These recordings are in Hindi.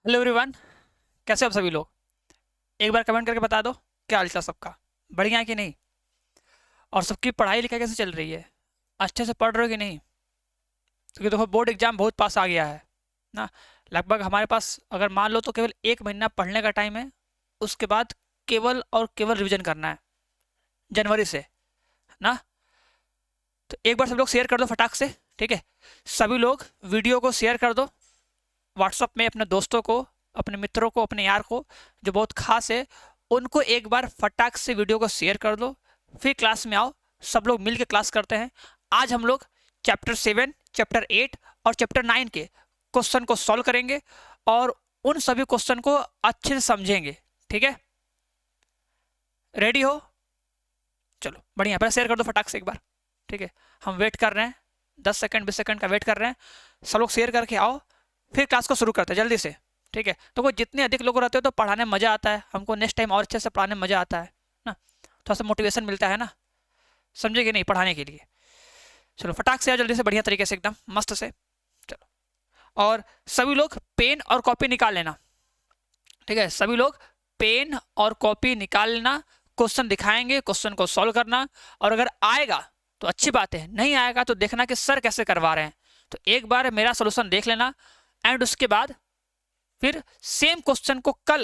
Hello everyone. कैसे हो आप सभी लोग? एक बार कमेंट करके बता दो क्या हाल चाल सबका। बढ़िया है कि नहीं? और सबकी पढ़ाई लिखाई कैसे चल रही है? अच्छे से पढ़ रहे हो कि नहीं? क्योंकि देखो बोर्ड एग्जाम बहुत पास आ गया है ना। लगभग हमारे पास अगर मान लो तो केवल एक महीना पढ़ने का टाइम है। उसके बाद केवल और केवल रिवीजन करना है जनवरी से ना। तो एक बार सब लोग शेयर कर दो फटाक से। ठीक है, सभी लोग वीडियो को शेयर कर दो व्हाट्सअप में अपने दोस्तों को, अपने मित्रों को, अपने यार को जो बहुत खास है उनको एक बार फटाक से वीडियो को शेयर कर दो। फिर क्लास में आओ, सब लोग मिल के क्लास करते हैं। आज हम लोग चैप्टर 7, चैप्टर 8 और चैप्टर 9 के क्वेश्चन को सॉल्व करेंगे और उन सभी क्वेश्चन को अच्छे से समझेंगे। ठीक है, रेडी हो? चलो बढ़िया, पहले शेयर कर दो फटाक से एक बार। ठीक है, हम वेट कर रहे हैं, 10 सेकंड 20 सेकंड का वेट कर रहे हैं। सब लोग शेयर करके आओ, फिर क्लास को शुरू करते हैं जल्दी से। ठीक है, तो कोई जितने अधिक लोग रहते हो तो पढ़ाने में मजा आता है, हमको नेक्स्ट टाइम और अच्छे से पढ़ाने में मजा आता है ना। थोड़ा सा मोटिवेशन मिलता है ना, समझे कि नहीं, पढ़ाने के लिए। चलो फटाक से आओ जल्दी से, बढ़िया तरीके से, एकदम मस्त से। चलो, और सभी लोग पेन और कॉपी निकाल लेना। ठीक है, सभी लोग पेन और कॉपी निकाल लेना। क्वेश्चन दिखाएंगे, क्वेश्चन को सॉल्व करना। और अगर आएगा तो अच्छी बात है, नहीं आएगा तो देखना कि सर कैसे करवा रहे हैं। तो एक बार मेरा सोल्यूशन देख लेना एंड उसके बाद फिर सेम क्वेश्चन को कल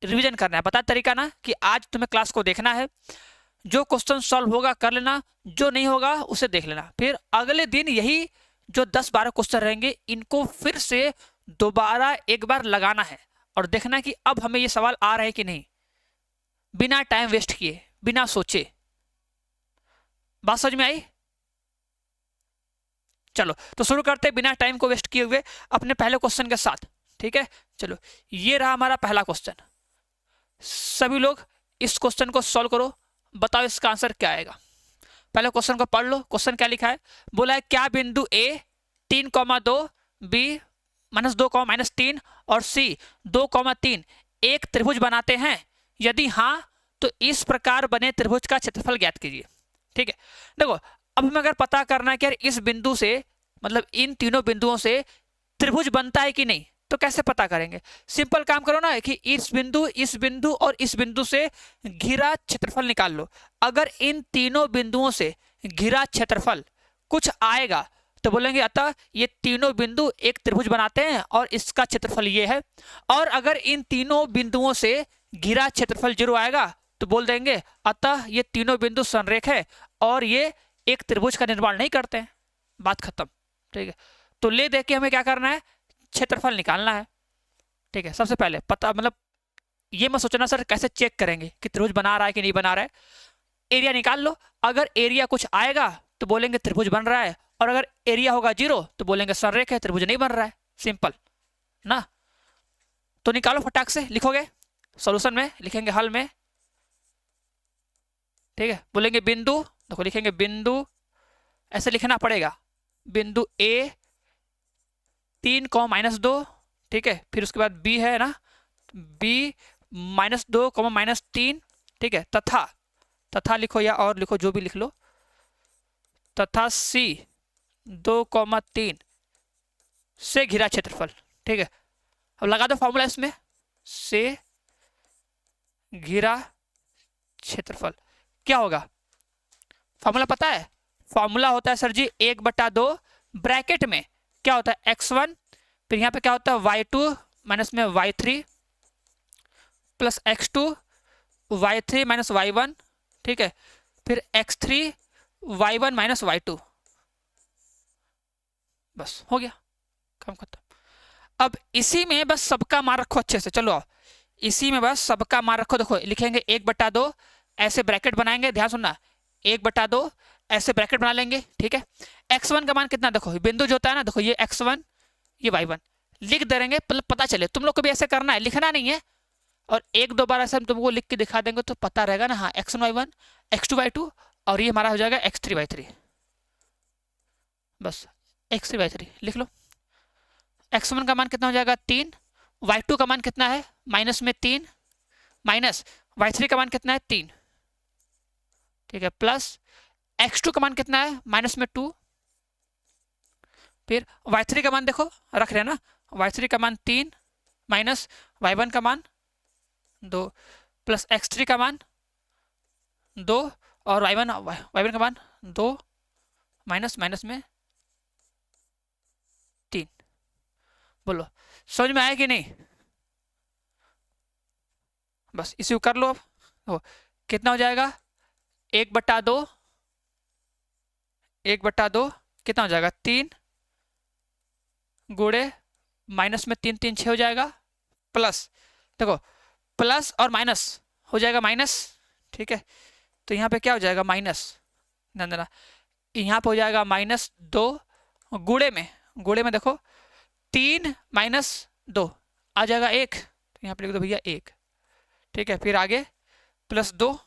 रिवीजन करना है। बता तरीका ना कि आज तुम्हें क्लास को देखना है, जो क्वेश्चन सॉल्व होगा कर लेना, जो नहीं होगा उसे देख लेना। फिर अगले दिन यही जो 10-12 क्वेश्चन रहेंगे इनको फिर से दोबारा एक बार लगाना है और देखना कि अब हमें ये सवाल आ रहे हैं कि नहीं, बिना टाइम वेस्ट किए, बिना सोचे। बात समझ में आई? चलो तो शुरू करते हैं बिना टाइम को वेस्ट किए हुए अपने पहले क्वेश्चन के साथ। ठीक है, चलो ये रहा हमारा पहला क्वेश्चन। सभी लोग इस क्वेश्चन को सॉल्व करो, बताओ इसका आंसर क्या आएगा। पहले क्वेश्चन को पढ़ लो। क्वेश्चन क्या लिखा है? बोला है क्या बिंदु ए 3,2, बी -2, -3 और सी 2,3 एक त्रिभुज बनाते हैं? यदि हाँ तो इस प्रकार बने त्रिभुज का क्षेत्रफल ज्ञात कीजिए। ठीक है, देखो अब हमें अगर पता करना है कि यार इस बिंदु से, मतलब इन तीनों बिंदुओं से त्रिभुज बनता है कि नहीं, तो कैसे पता करेंगे? सिंपल काम करो ना कि इस बिंदु और इस बिंदु से घिरा क्षेत्रफल निकाल लो। अगर इन तीनों बिंदुओं से घिरा क्षेत्रफल कुछ आएगा तो बोलेंगे अतः ये तीनों बिंदु एक त्रिभुज बनाते हैं और इसका क्षेत्रफल ये है। और अगर इन तीनों बिंदुओं से घिरा क्षेत्रफल 0 आएगा तो बोल देंगे अतः ये तीनों बिंदु संरेख है और ये एक त्रिभुज का निर्माण नहीं करते हैं। बात खत्म। ठीक है, तो ले दे के हमें क्या करना है? क्षेत्रफल निकालना है। ठीक है, सबसे पहले पता, मतलब ये मत सोचना सर कैसे चेक करेंगे कि त्रिभुज बना रहा है कि नहीं बना रहा है। एरिया निकाल लो। अगर एरिया कुछ आएगा तो बोलेंगे त्रिभुज बन रहा है, और अगर एरिया होगा 0 तो बोलेंगे संरेख है, त्रिभुज नहीं बन रहा है। सिंपल ना। तो निकालो फटाक से, लिखोगे सॉल्यूशन में, लिखेंगे हल में। ठीक है, बोलेंगे बिंदु, देखो लिखेंगे बिंदु, ऐसे लिखना पड़ेगा, बिंदु ए 3, -2। ठीक है, फिर उसके बाद बी है ना, बी -2, -3। ठीक है, तथा, तथा लिखो या और लिखो, जो भी लिख लो, तथा सी 2,3 से घिरा क्षेत्रफल। ठीक है, अब लगा दो फॉर्मूला इसमें, से घिरा क्षेत्रफल क्या होगा? फॉर्मूला पता है? फॉर्मूला होता है सर जी 1/2 ब्रैकेट में क्या होता है x1, फिर यहाँ पे क्या होता है y2 माइनस में y3 plus x2 y3 minus y1। ठीक है, फिर x3 y1 माइनस y2। बस हो गया, काम खत्म। अब इसी में बस सबका मान रखो अच्छे से। चलो इसी में बस सबका मान रखो। देखो लिखेंगे 1/2, ऐसे ब्रैकेट बनाएंगे, ध्यान सुनना, 1/2 ऐसे ब्रैकेट बना लेंगे। ठीक है, x1 का मान कितना, देखो बिंदु जो होता है ना, देखो ये x1 ये y1 लिख दे देंगे, मतलब पता चले। तुम लोग को भी ऐसे करना है, लिखना नहीं है, और 1-2 बार ऐसे हम तुमको लिख के दिखा देंगे तो पता रहेगा ना। हाँ, x1 y1, x2 y2 और ये हमारा हो जाएगा x3 y3। बस x3 y3 लिख लो। x1 का मान कितना हो जाएगा 3, y2 का मान कितना है -3, माइनस y3 का मान कितना है 3। ठीक है, प्लस x2 का मान कितना है -2, फिर y3 का मान देखो रख रहे हैं ना, y3 का मान 3 माइनस y1 का मान 2 प्लस x3 का मान 2 और y1 का मान 2 माइनस माइनस में 3। बोलो समझ में आया कि नहीं? बस इसी को कर लो। अब कितना हो जाएगा 1/2 1/2 कितना हो जाएगा 3 गुणे माइनस में 3 3 6 हो जाएगा, प्लस देखो प्लस और माइनस हो जाएगा माइनस, ठीक है। तो यहाँ पे क्या हो जाएगा माइनस, ध्यान देना यहाँ पे हो जाएगा -2 गुणे में देखो 3 - 2 आ जाएगा 1, तो यहाँ पे लिख दो भैया 1, ठीक है। फिर आगे +2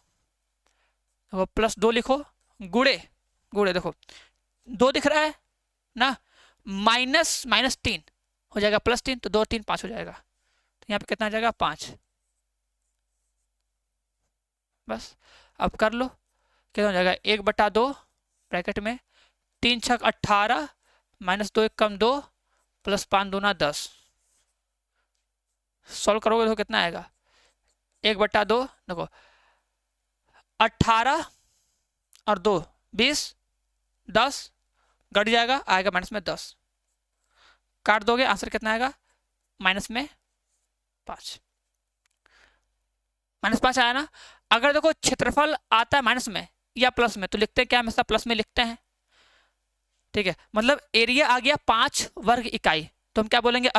+2 लिखो गुणे देखो 2 दिख रहा है ना, -3 हो जाएगा +3, तो 2 3 5 हो जाएगा, तो यहाँ पे कितना आ जाएगा 5। बस अब कर लो कितना हो जाएगा 1/2 ब्रैकेट में 3 छक 18 -2 1 कम 2 प्लस 5 दूना 10। सॉल्व करोगे तो कितना आएगा 1/2 देखो 18 और 2 20 10 घट जाएगा, आएगा माइनस में 10, काट दोगे आंसर कितना आएगा -5 -5 आया ना। अगर देखो क्षेत्रफल आता है माइनस में या प्लस में तो लिखते हैं क्या, हमेशा प्लस में लिखते हैं, ठीक है। मतलब एरिया आ गया 5 वर्ग इकाई, तो हम क्या बोलेंगे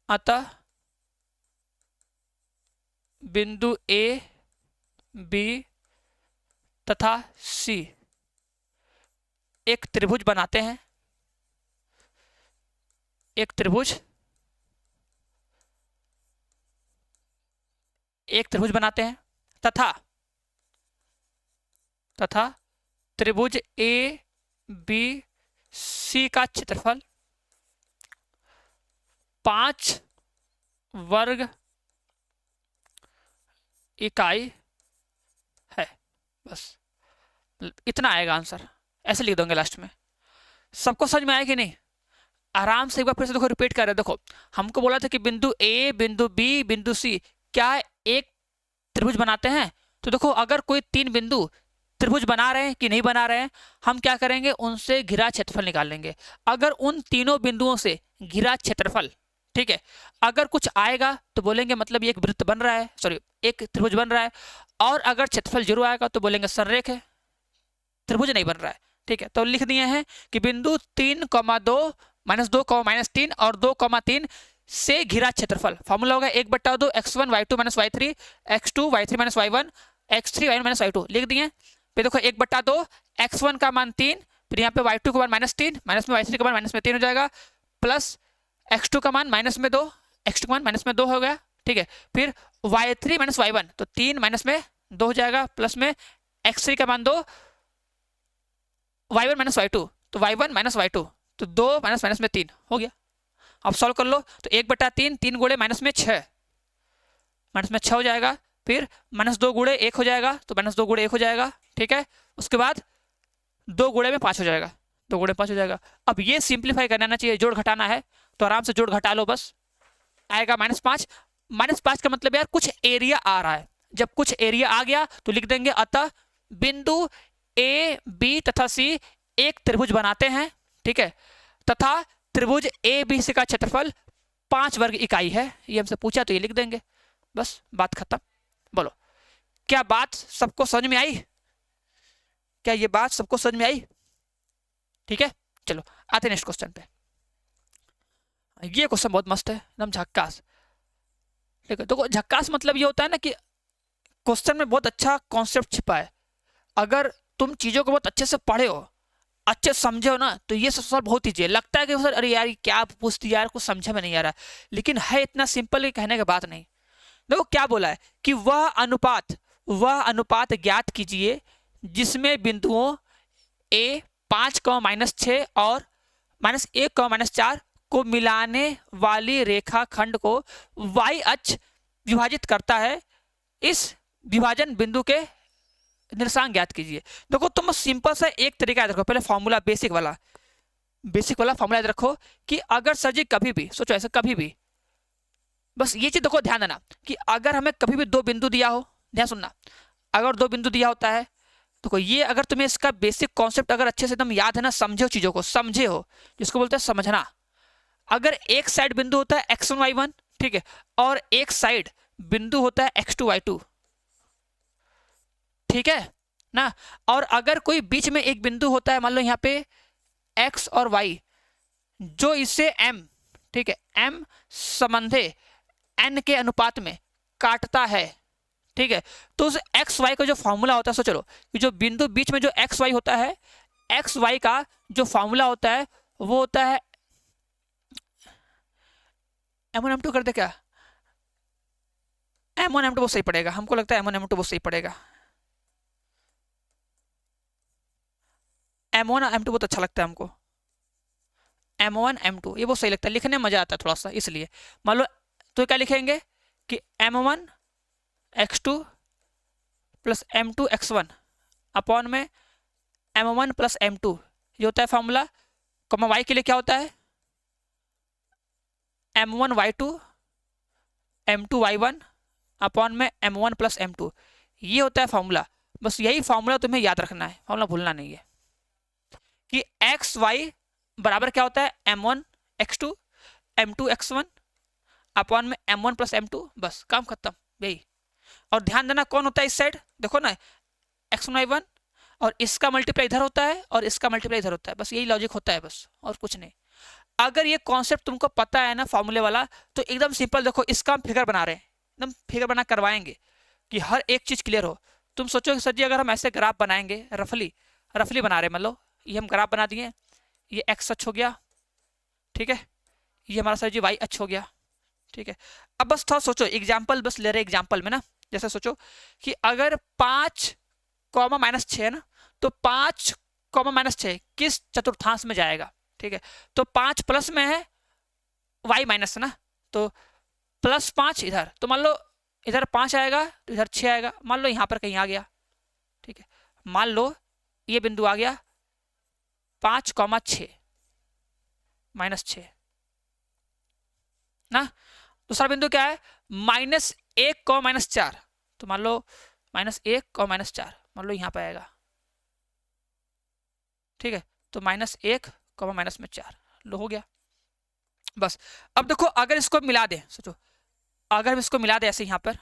अतः बिंदु ए बी तथा सी एक त्रिभुज बनाते हैं, एक त्रिभुज बनाते हैं तथा त्रिभुज ए बी सी का क्षेत्रफल 5 वर्ग इकाई है। बस इतना आएगा आंसर, ऐसे लिख दोगे लास्ट में। सबको समझ में आया कि नहीं? आराम से एक बार फिर से देखो रिपीट कर रहे हैं। देखो हमको बोला था कि बिंदु ए, बिंदु बी, बिंदु सी क्या एक त्रिभुज बनाते हैं, तो देखो अगर कोई 3 बिंदु त्रिभुज बना रहे हैं कि नहीं बना रहे हैं, हम क्या करेंगे उनसे घिरा क्षेत्रफल निकाल लेंगे। अगर उन तीनों बिंदुओं से घिरा क्षेत्रफल, ठीक है, अगर कुछ आएगा तो बोलेंगे मतलब ये एक वृत्त बन रहा है, सॉरी एक त्रिभुज बन रहा है, और अगर क्षेत्रफल 0 आएगा तो बोलेंगे संरेख है, त्रिभुज नहीं बन रहा है, ठीक है। तो लिख दिए हैं कि बिंदु 3, 2 -2, -3 और 2, 3 से घिरा क्षेत्रफल फॉर्मूला होगा 1/2 x1 y2 - y3 x2 y3 - y1 x3 y1 - y2 लिख दिए। फिर देखो 1/2 x1 का मान 3, फिर यहाँ पे y2 का मान -3, माइनस में y3 का मान -3 हो जाएगा, प्लस x2 का मान -2, x2 का मान -2 हो गया, ठीक है। फिर y3 - y1 तो 3 -2 हो जाएगा, प्लस में x3 का मान 2, y1 - y2 तो y1 - y2 तो 2 - 3 हो गया। अब सॉल्व कर लो तो 1/3 3 गुणे -6 हो जाएगा, फिर -2 गुणे 1 हो जाएगा, तो -2 गुणे 1 हो जाएगा, ठीक है। उसके बाद 2 गुणे में 5 हो जाएगा, 2 गुणे 5 हो जाएगा। अब ये सिंप्लीफाई करना चाहिए, जोड़ घटाना है तो आराम से जोड़ घटा लो, बस आएगा -5। -5 का मतलब यार कुछ एरिया आ रहा है, जब कुछ एरिया आ गया तो लिख देंगे अतः बिंदु ए बी तथा सी एक त्रिभुज बनाते हैं, ठीक है, तथा त्रिभुज ए बी सी का क्षेत्रफल 5 वर्ग इकाई है। ये हमसे पूछा तो ये लिख देंगे, बस बात खत्म। बोलो क्या बात सबको समझ में आई? क्या ये बात सबको समझ में आई? ठीक है, चलो आते नेक्स्ट क्वेश्चन पे। ये क्वेश्चन बहुत मस्त है, एकदम झक्कास। ठीक है, तो झक्कास मतलब ये होता है ना कि क्वेश्चन में बहुत अच्छा कॉन्सेप्ट छिपा है। अगर तुम चीजों को बहुत अच्छे से पढ़े हो, अच्छे समझे हो ना, तो ये सब सर बहुत ईजी है। लगता है कि सर अरे यार क्या पूछती यार, कुछ समझे में नहीं आ रहा, लेकिन है इतना सिंपल कि कहने की बात नहीं। देखो क्या बोला है कि वह अनुपात ज्ञात कीजिए जिसमें बिंदुओं a 5, -6 और -1, -4 को मिलाने वाली रेखाखंड को y अक्ष विभाजित करता है। इस विभाजन बिंदु के निर्देशांक ज्ञात कीजिए। देखो तुम सिंपल सा एक तरीका देखो, पहले फॉर्मूला बेसिक वाला, बेसिक वाला फॉर्मूला याद रखो कि अगर सर जी कभी भी सोचो ऐसे, कभी भी बस ये चीज देखो, ध्यान देना कि अगर हमें कभी भी दो बिंदु दिया हो, ध्यान सुनना, अगर दो बिंदु दिया होता है तो ये अगर तुम्हें इसका बेसिक कॉन्सेप्ट अगर अच्छे से एकदम याद है ना, समझे हो चीजों को, समझे हो, जिसको बोलते हैं समझना। अगर एक साइड बिंदु होता है x1 y1, ठीक है, और एक साइड बिंदु होता है x2 y2, ठीक है ना, और अगर कोई बीच में एक बिंदु होता है, मान लो यहाँ पे x और y, जो इसे m, ठीक है, m संबंधे n के अनुपात में काटता है, ठीक है, तो उस एक्स वाई का जो फॉर्मूला होता है, सोच लो कि जो बिंदु बीच में जो एक्स वाई होता है, एक्स वाई का जो फॉर्मूला होता है वो होता है M1 M2, कर दे क्या, M1 M2 बहुत सही पड़ेगा, हमको लगता है M1 M2 बहुत सही पड़ेगा, M1 M2 बहुत अच्छा लगता है हमको, M1 M2 ये बहुत सही लगता है, लिखने में मजा आता है थोड़ा सा, इसलिए मान लो तो क्या लिखेंगे कि M1 x2 plus M2 x1 upon में M1 प्लस M2, ये होता है फॉर्मूला, कॉमा y के लिए क्या होता है M1 y2 M2 y1 upon में M1 प्लस M2, ये होता है फॉर्मूला। बस यही फॉर्मूला तुम्हें याद रखना है, फॉर्मूला भूलना नहीं है कि एक्स वाई बराबर क्या होता है M1 x2 M2 x1 upon में M1 प्लस M2, बस काम खत्म यही। और ध्यान देना कौन होता है इस साइड, देखो ना x1 y1, और इसका मल्टीप्लाई इधर होता है और इसका मल्टीप्लाई इधर होता है, बस यही लॉजिक होता है बस, और कुछ नहीं। अगर ये कॉन्सेप्ट तुमको पता है ना फॉर्मूले वाला, तो एकदम सिंपल, देखो इसका हम फिगर बना रहे हैं, एकदम फिगर बना करवाएंगे कि हर एक चीज क्लियर हो। तुम सोचो कि सर जी अगर हम ऐसे ग्राफ बनाएंगे, रफली बना रहे हैं, मान लो ये हम ग्राफ बना दिए, ये एक्स अक्ष हो गया, ठीक है, ये हमारा सर जी वाई अक्ष हो गया, ठीक है। अब बस थोड़ा सोचो, एग्जाम्पल बस ले रहे एग्जाम्पल में ना, जैसे सोचो कि अगर 5 कॉमा -6 है ना, तो 5 कॉमा -6 किस चतुर्थांश में जाएगा, ठीक है, तो 5 प्लस में है, y माइनस है ना, तो +5 इधर, तो मान लो इधर 5 आएगा तो इधर 6 आएगा, मान लो यहां पर कहीं आ गया, ठीक है, मान लो ये बिंदु आ गया 5,6 -6 ना। दूसरा बिंदु क्या है -1 -4, तो मान लो -1 -4, मान लो यहां पर आएगा, ठीक है, तो -1 -4 लो हो गया। बस अब देखो अगर इसको मिला दें, सोचो अगर हम इसको मिला दें ऐसे यहां पर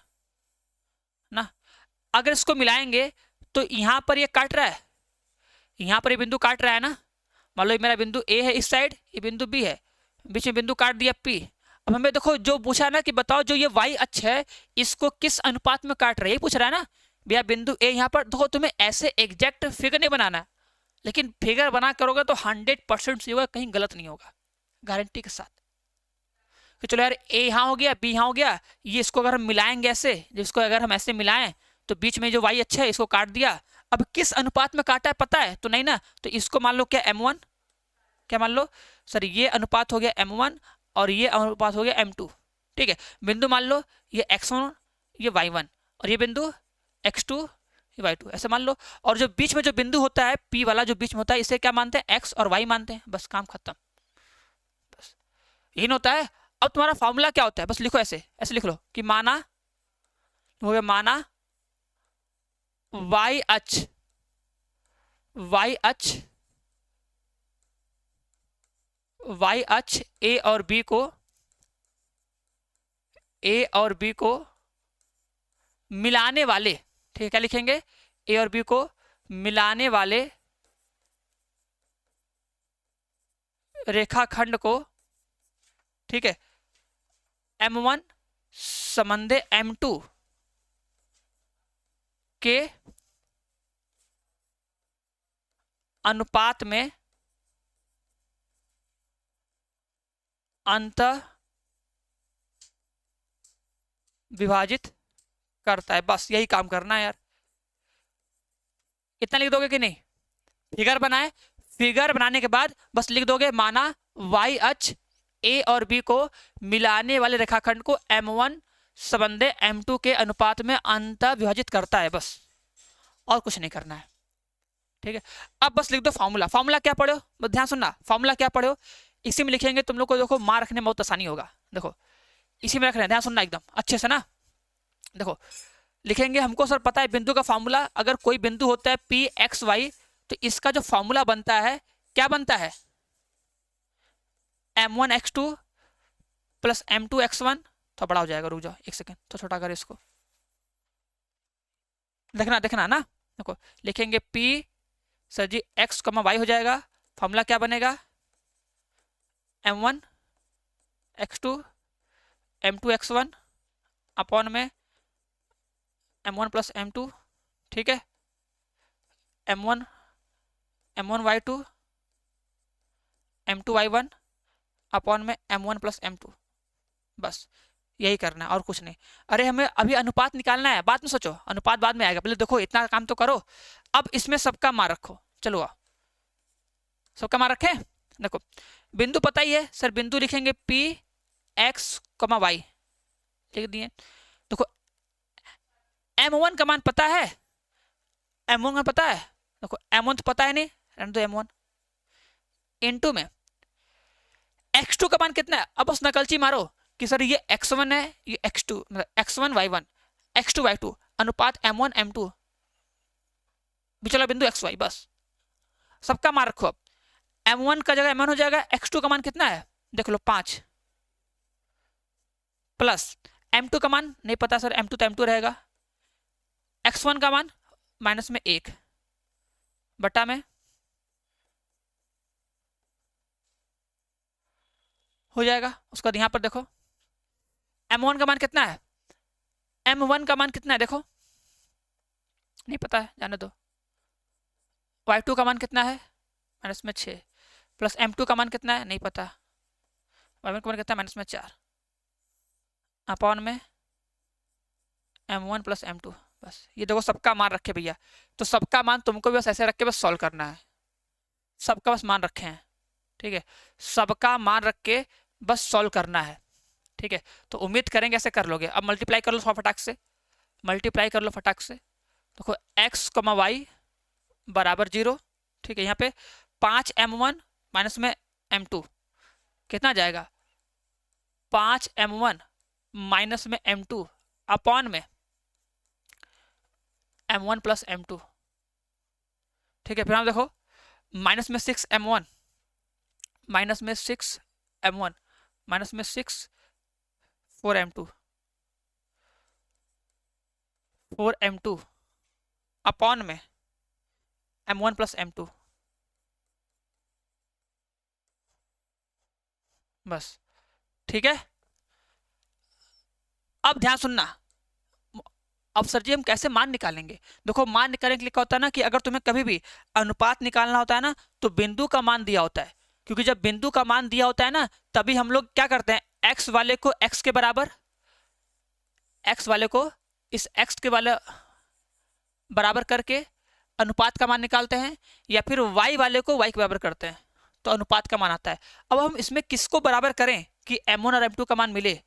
ना, अगर इसको मिलाएंगे तो यहां पर ये काट रहा है, यहां पर ये बिंदु काट रहा है ना, मान लो मेरा बिंदु ए है इस साइड, ये बिंदु बी है, बीच में बिंदु काट दिया पी। अब हमें देखो जो पूछा ना कि बताओ जो ये वाई अक्ष है इसको किस अनुपात में काट रहा है, ये पूछ रहा है ना भैया, बिंदु ए यहाँ पर देखो, तुम्हें ऐसे एग्जैक्ट फिगर नहीं बनाना, लेकिन फिगर बना करोगे तो 100% से होगा, कहीं गलत नहीं होगा, गारंटी के साथ। कि चलो यार ए यहाँ हो गया, बी यहाँ हो गया, ये इसको अगर हम मिलाएंगे ऐसे, जिसको अगर हम ऐसे मिलाएं तो बीच में जो वाई अच्छा है इसको काट दिया, अब किस अनुपात में काटा है पता है तो नहीं ना, तो इसको मान लो क्या M1, क्या मान लो सर ये अनुपात हो गया M1 और ये अनुपात हो गया M2, ठीक है, बिंदु मान लो ये x1 ये y1 और ये बिंदु x2 ये y2, ऐसे मान लो। और जो बीच में जो बिंदु होता है P वाला जो बीच में होता है, इसे क्या मानते हैं x और y मानते हैं, बस काम खत्म, बस यही होता है। अब तुम्हारा फॉर्मूला क्या होता है, बस लिखो ऐसे, ऐसे लिख लो कि माना हो गया, माना y अक्ष ए और बी को मिलाने वाले, ठीक है, क्या लिखेंगे ए और बी को मिलाने वाले रेखाखंड को, ठीक है, M1 संबंधे M2 के अनुपात में अंतः विभाजित करता है, बस यही काम करना है यार। इतना लिख दोगे कि नहीं, फिगर बनाए, फिगर बनाने के बाद बस लिख दोगे माना y अक्ष ए और बी को मिलाने वाले रेखाखंड को M1 संबंधे M2 के अनुपात में अंतः विभाजित करता है, बस और कुछ नहीं करना है, ठीक है, अब बस लिख दो फॉर्मूला। फॉर्मूला क्या पढ़े हो, बस ध्यान सुनना, फॉर्मूला क्या पढ़े हो, इसी में लिखेंगे तुम लोग को, देखो मान रखने में बहुत आसानी होगा। देखो इसी में रख रहे हैं, ध्यान सुनना एकदम अच्छे से ना। देखो लिखेंगे, हमको सर पता है बिंदु का फॉर्मूला, अगर कोई बिंदु होता है पी एक्स वाई, तो इसका जो फॉर्मूला बनता है क्या बनता है, m1x2 प्लस m2x1। तो बड़ा हो जाएगा, रुक जाओ एक सेकेंड, तो छोटा कर इसको, देखना देखना ना। देखो लिखेंगे p सर जी x, y हो जाएगा, फॉर्मूला क्या बनेगा, m1x2 m2x1 अपॉन में m1 प्लस m2, ठीक है, m1y2 m2y1 अपॉन में m1 प्लस m2, बस यही करना है और कुछ नहीं। अरे हमें अभी अनुपात निकालना है, बाद में सोचो, अनुपात बाद में आएगा, पहले देखो इतना काम तो करो। अब इसमें सबका मान रखो, चलो आओ सबका मान रखें। देखो बिंदु पता ही है सर, बिंदु लिखेंगे P x, y लिख दिए। देखो m1 का मान पता है, m1 का पता है, देखो m1 तो पता है नहीं, रहने दो m1 इनटू में x2 का मान कितना है। अब बस नकलची मारो कि सर ये x1 है, ये x2, मतलब x1 y1 x2 y2 अनुपात m1 m2 बिचला बिंदु xy, बस सबका मान रखो। अब m1 का जगह m1 हो जाएगा, x2 का मान कितना है देख लो 5, प्लस m2 का मान नहीं पता सर, m2 तो m2 रहेगा, x1 का मान माइनस में 1 बटा में हो जाएगा। उसका यहां पर देखो m1 का मान कितना है, m1 का मान कितना है देखो, नहीं पता है जाने दो। y2 का मान कितना है, माइनस में 6, प्लस m2 का मान कितना है नहीं पता, y1 का मान कितना है माइनस में 4 अपॉन में m1 प्लस m2, बस ये देखो सबका मान रखे भैया। तो सबका मान तुमको भी बस ऐसे रख के बस सॉल्व करना है, सबका बस मान रखे हैं, ठीक है, सबका मान रख के बस सॉल्व करना है, ठीक है। तो उम्मीद करेंगे ऐसे कर लोगे। अब मल्टीप्लाई कर लो फटाक से, मल्टीप्लाई कर लो फटाक से। देखो x, y बराबर 0, ठीक है, यहाँ पे 5m1 माइनस में m2 कितना जाएगा, 5m1 माइनस में m2 अपॉन में m1 प्लस m2, ठीक है। फिर हम देखो माइनस में 6m1 माइनस में 6m1 माइनस में 4m2 अपॉन में m1 प्लस m2, बस ठीक है। अब ध्यान सुनना, अब सर जी हम कैसे मान निकालेंगे। देखो मान निकालने के लिए क्या होता है ना, कि अगर तुम्हें कभी भी अनुपात निकालना होता है ना, तो बिंदु का मान दिया होता है, क्योंकि जब बिंदु का मान दिया होता है ना, तभी हम लोग क्या करते हैं, x वाले को x के बराबर, x वाले को इस x के वाले बराबर करके अनुपात का मान निकालते हैं, या फिर y वाले को y के बराबर करते हैं तो अनुपात का मान आता है। अब हम इसमें किसको बराबर करें कि m1 और m2 का मान मिले,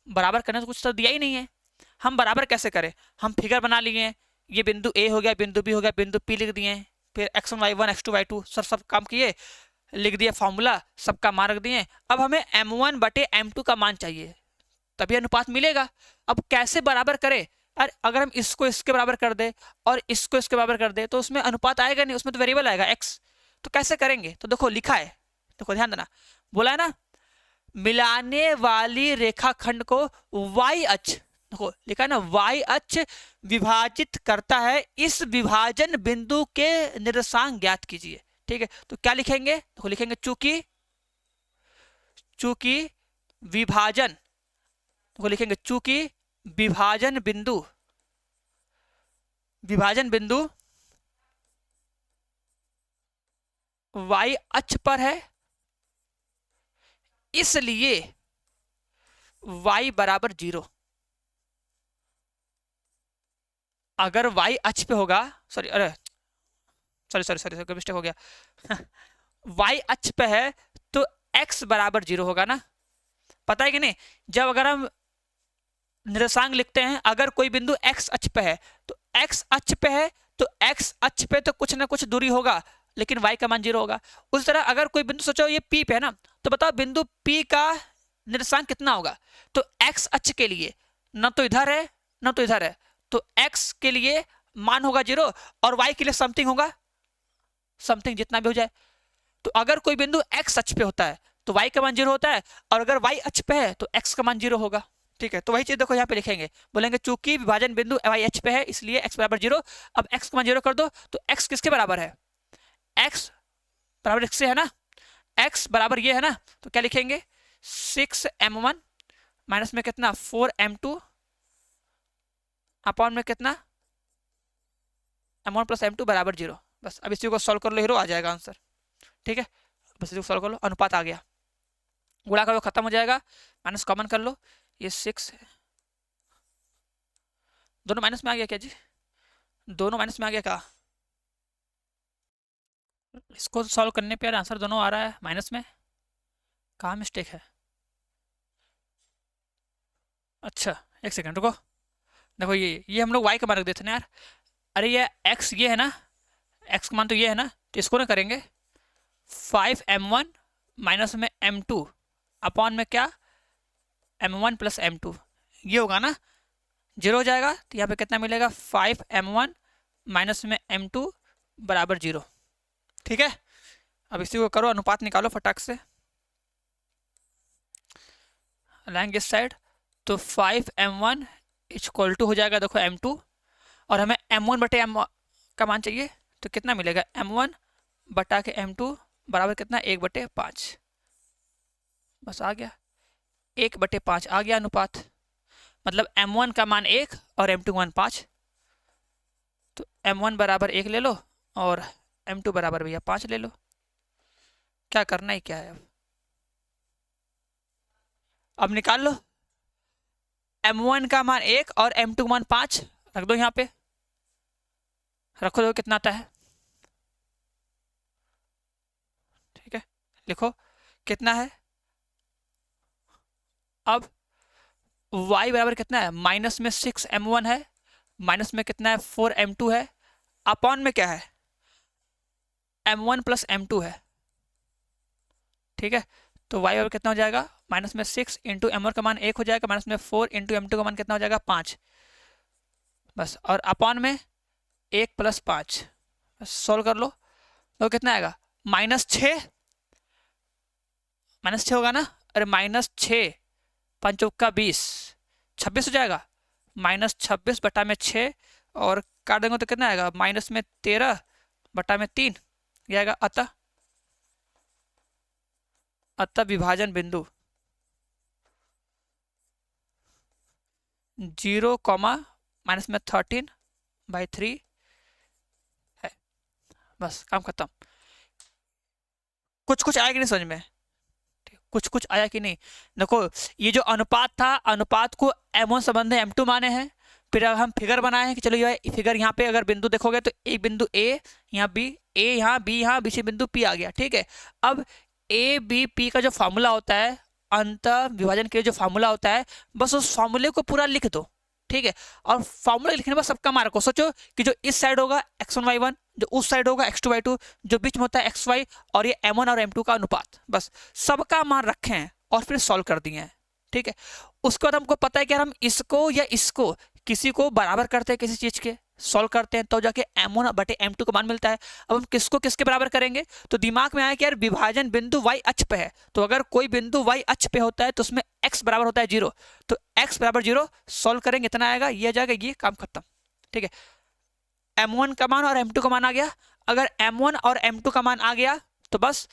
बराबर करने तो कुछ तो दिया ही नहीं है। हम बराबर कैसे करें, हम फिगर बना लिए, ये बिंदु A हो गया, बिंदु B हो गया, बिंदु P लिख दिए, फिर x1 y1 x2 y2 सब काम किए, लिख दिया फॉर्मूला, सबका मान रख दिए। अब हमें m1 बटे m2 का मान चाहिए, तभी अनुपात मिलेगा। अब कैसे बराबर करें, अरे अगर हम इसको इसके बराबर कर दे और इसको इसके बराबर कर दे तो उसमें अनुपात आएगा नहीं, उसमें तो वेरिएबल आएगा x। तो कैसे करेंगे, तो देखो लिखा है, देखो ध्यान देना, बोला है ना, मिलाने वाली रेखाखंड को y अक्ष, देखो लिखा है ना, y अक्ष विभाजित करता है, इस विभाजन बिंदु के निर्देशांक ज्ञात कीजिए, ठीक है। तो क्या लिखेंगे, देखो लिखेंगे चूंकि विभाजन, देखो लिखेंगे चूंकि विभाजन बिंदु y अक्ष पर है, इसलिए y बराबर 0। अगर y अक्ष पे होगा, सॉरी मिस्टेक हो गया y अक्ष पे है तो x बराबर 0 होगा ना, पता है कि नहीं। जब अगर हम निर्देशांक लिखते हैं, अगर कोई बिंदु x अक्ष पे है तो x अक्ष पे है तो एक्स अक्ष पे तो कुछ ना कुछ दूरी होगा, लेकिन y का मान 0 होगा। उस तरह अगर कोई बिंदु, सोचो ये P पे है ना, तो बताओ बिंदु P का निर्देशांक कितना होगा। तो x अक्ष के लिए ना तो इधर है ना तो इधर है, तो x के लिए मान होगा 0 और y के लिए समथिंग होगा, समथिंग जितना भी हो जाए। तो अगर कोई बिंदु x अक्ष पे होता है तो y का मान 0 होता है, और अगर y अक्ष पे है तो x का मान 0 होगा। ठीक है, तो वही चीज देखो यहाँ पे लिखेंगे, बोलेंगे चूंकि विभाजन बिंदु y अक्ष पे है इसलिए x बराबर 0। अब x का मान 0 कर दो, तो x किसके बराबर है, x बराबर x से है ना, x बराबर ये है ना, तो क्या लिखेंगे 6m1 माइनस में कितना 4m2 अपॉन में कितना m1 प्लस m2 बराबर 0। बस अब इसी को सॉल्व कर लो, हीरो आ जाएगा आंसर। ठीक है, बस इसी को सॉल्व कर लो, अनुपात आ गया, गुणा करो खत्म हो जाएगा, माइनस कॉमन कर लो, ये 6 है, दोनों माइनस में आ गया क्या जी, दोनों माइनस में आ गया क्या, इसको सॉल्व करने पे आंसर दोनों आ रहा है माइनस में, कहाँ मिस्टेक है। अच्छा एक सेकंड रुको, देखो ये हम लोग y का मान रख देते ना यार, अरे ये x ये है ना, x का मान तो ये है ना, तो इसको ना करेंगे 5m1 माइनस में m2 अपॉन में क्या m1 प्लस m2, ये होगा ना, 0 हो जाएगा, तो यहाँ पे कितना मिलेगा 5m1 माइनस में m2 बराबर 0। ठीक है, अब इसी को करो, अनुपात निकालो फटाक से, लाएंगे इस साइड, तो 5m1 इक्वल टू हो जाएगा देखो m2, और हमें m1 बटे m का मान चाहिए, तो कितना मिलेगा m1 बटा के m2 बराबर कितना 1/5, बस आ गया 1/5 आ गया अनुपात, मतलब m1 का मान 1 और m2 का मान 5, तो m1 बराबर 1 ले लो और m2 बराबर भैया 5 ले लो, क्या करना ही क्या है अब निकाल लो, m1 का मान 1 और m2 का मान 5 रख दो यहाँ पे, रखो दो कितना आता है, ठीक है लिखो कितना है, अब y बराबर कितना है, माइनस में 6m1 है, माइनस में कितना है 4m2 है, अपॉन में क्या है m1 प्लस m2 है। ठीक है, तो y बराबर कितना हो जाएगा, माइनस में 6 इंटू m1 का मान 1 हो जाएगा, माइनस में 4 इंटू m2 का मान कितना हो जाएगा 5, बस, और अपॉन में 1 प्लस 5, बस सॉल्व कर लो, तो कितना आएगा -6 होगा ना, अरे -6 5 20 26 हो जाएगा, -26 बटा में 6 और काट देंगे तो कितना आएगा माइनस में 13 बटा में 3, ये आएगा अतः विभाजन बिंदु 0, माइनस में 13/3 है, बस काम खत्म। कुछ आया कि नहीं समझ में, कुछ आया कि नहीं, देखो ये जो अनुपात था, अनुपात को m1 संबंध है m2 माने हैं, फिर हम फिगर बनाए हैं कि चलो ये फिगर यहाँ पे अगर बिंदु देखोगे तो एक बिंदु a यहाँ b, a यहाँ b यहाँ बीच में बिंदु p आ गया। ठीक है, अब a b p का जो फार्मूला होता है, अंत विभाजन के जो फार्मूला होता है, बस उस फार्मूले को पूरा लिख दो। ठीक है, और फार्मूला लिखने के बाद सबका मान रखो, सोचो कि जो इस साइड होगा x1 y1, जो उस साइड होगा x2 y2, जो बीच में होता है xy, और ये m1 और m2 का अनुपात, बस सबका मान रखे हैं और फिर सॉल्व कर दिए हैं। ठीक है, उसके बाद हमको पता है कि हम इसको या इसको किसी को बराबर करते हैं, किसी चीज के सॉल्व करते हैं तो जाके m1 बटे m2 का मान मिलता है। अब हम किसको किसके बराबर करेंगे, तो दिमाग में आया कि यार विभाजन बिंदु y अक्ष पे है, तो अगर कोई बिंदु y अक्ष पे होता है तो उसमें x बराबर होता है 0, तो x बराबर 0 सॉल्व करेंगे, इतना आएगा, ये आ जाएगा, ये काम खत्म। ठीक है, m1 का मान और m2 का मान आ गया, अगर m1 और m2 का मान आ गया तो बस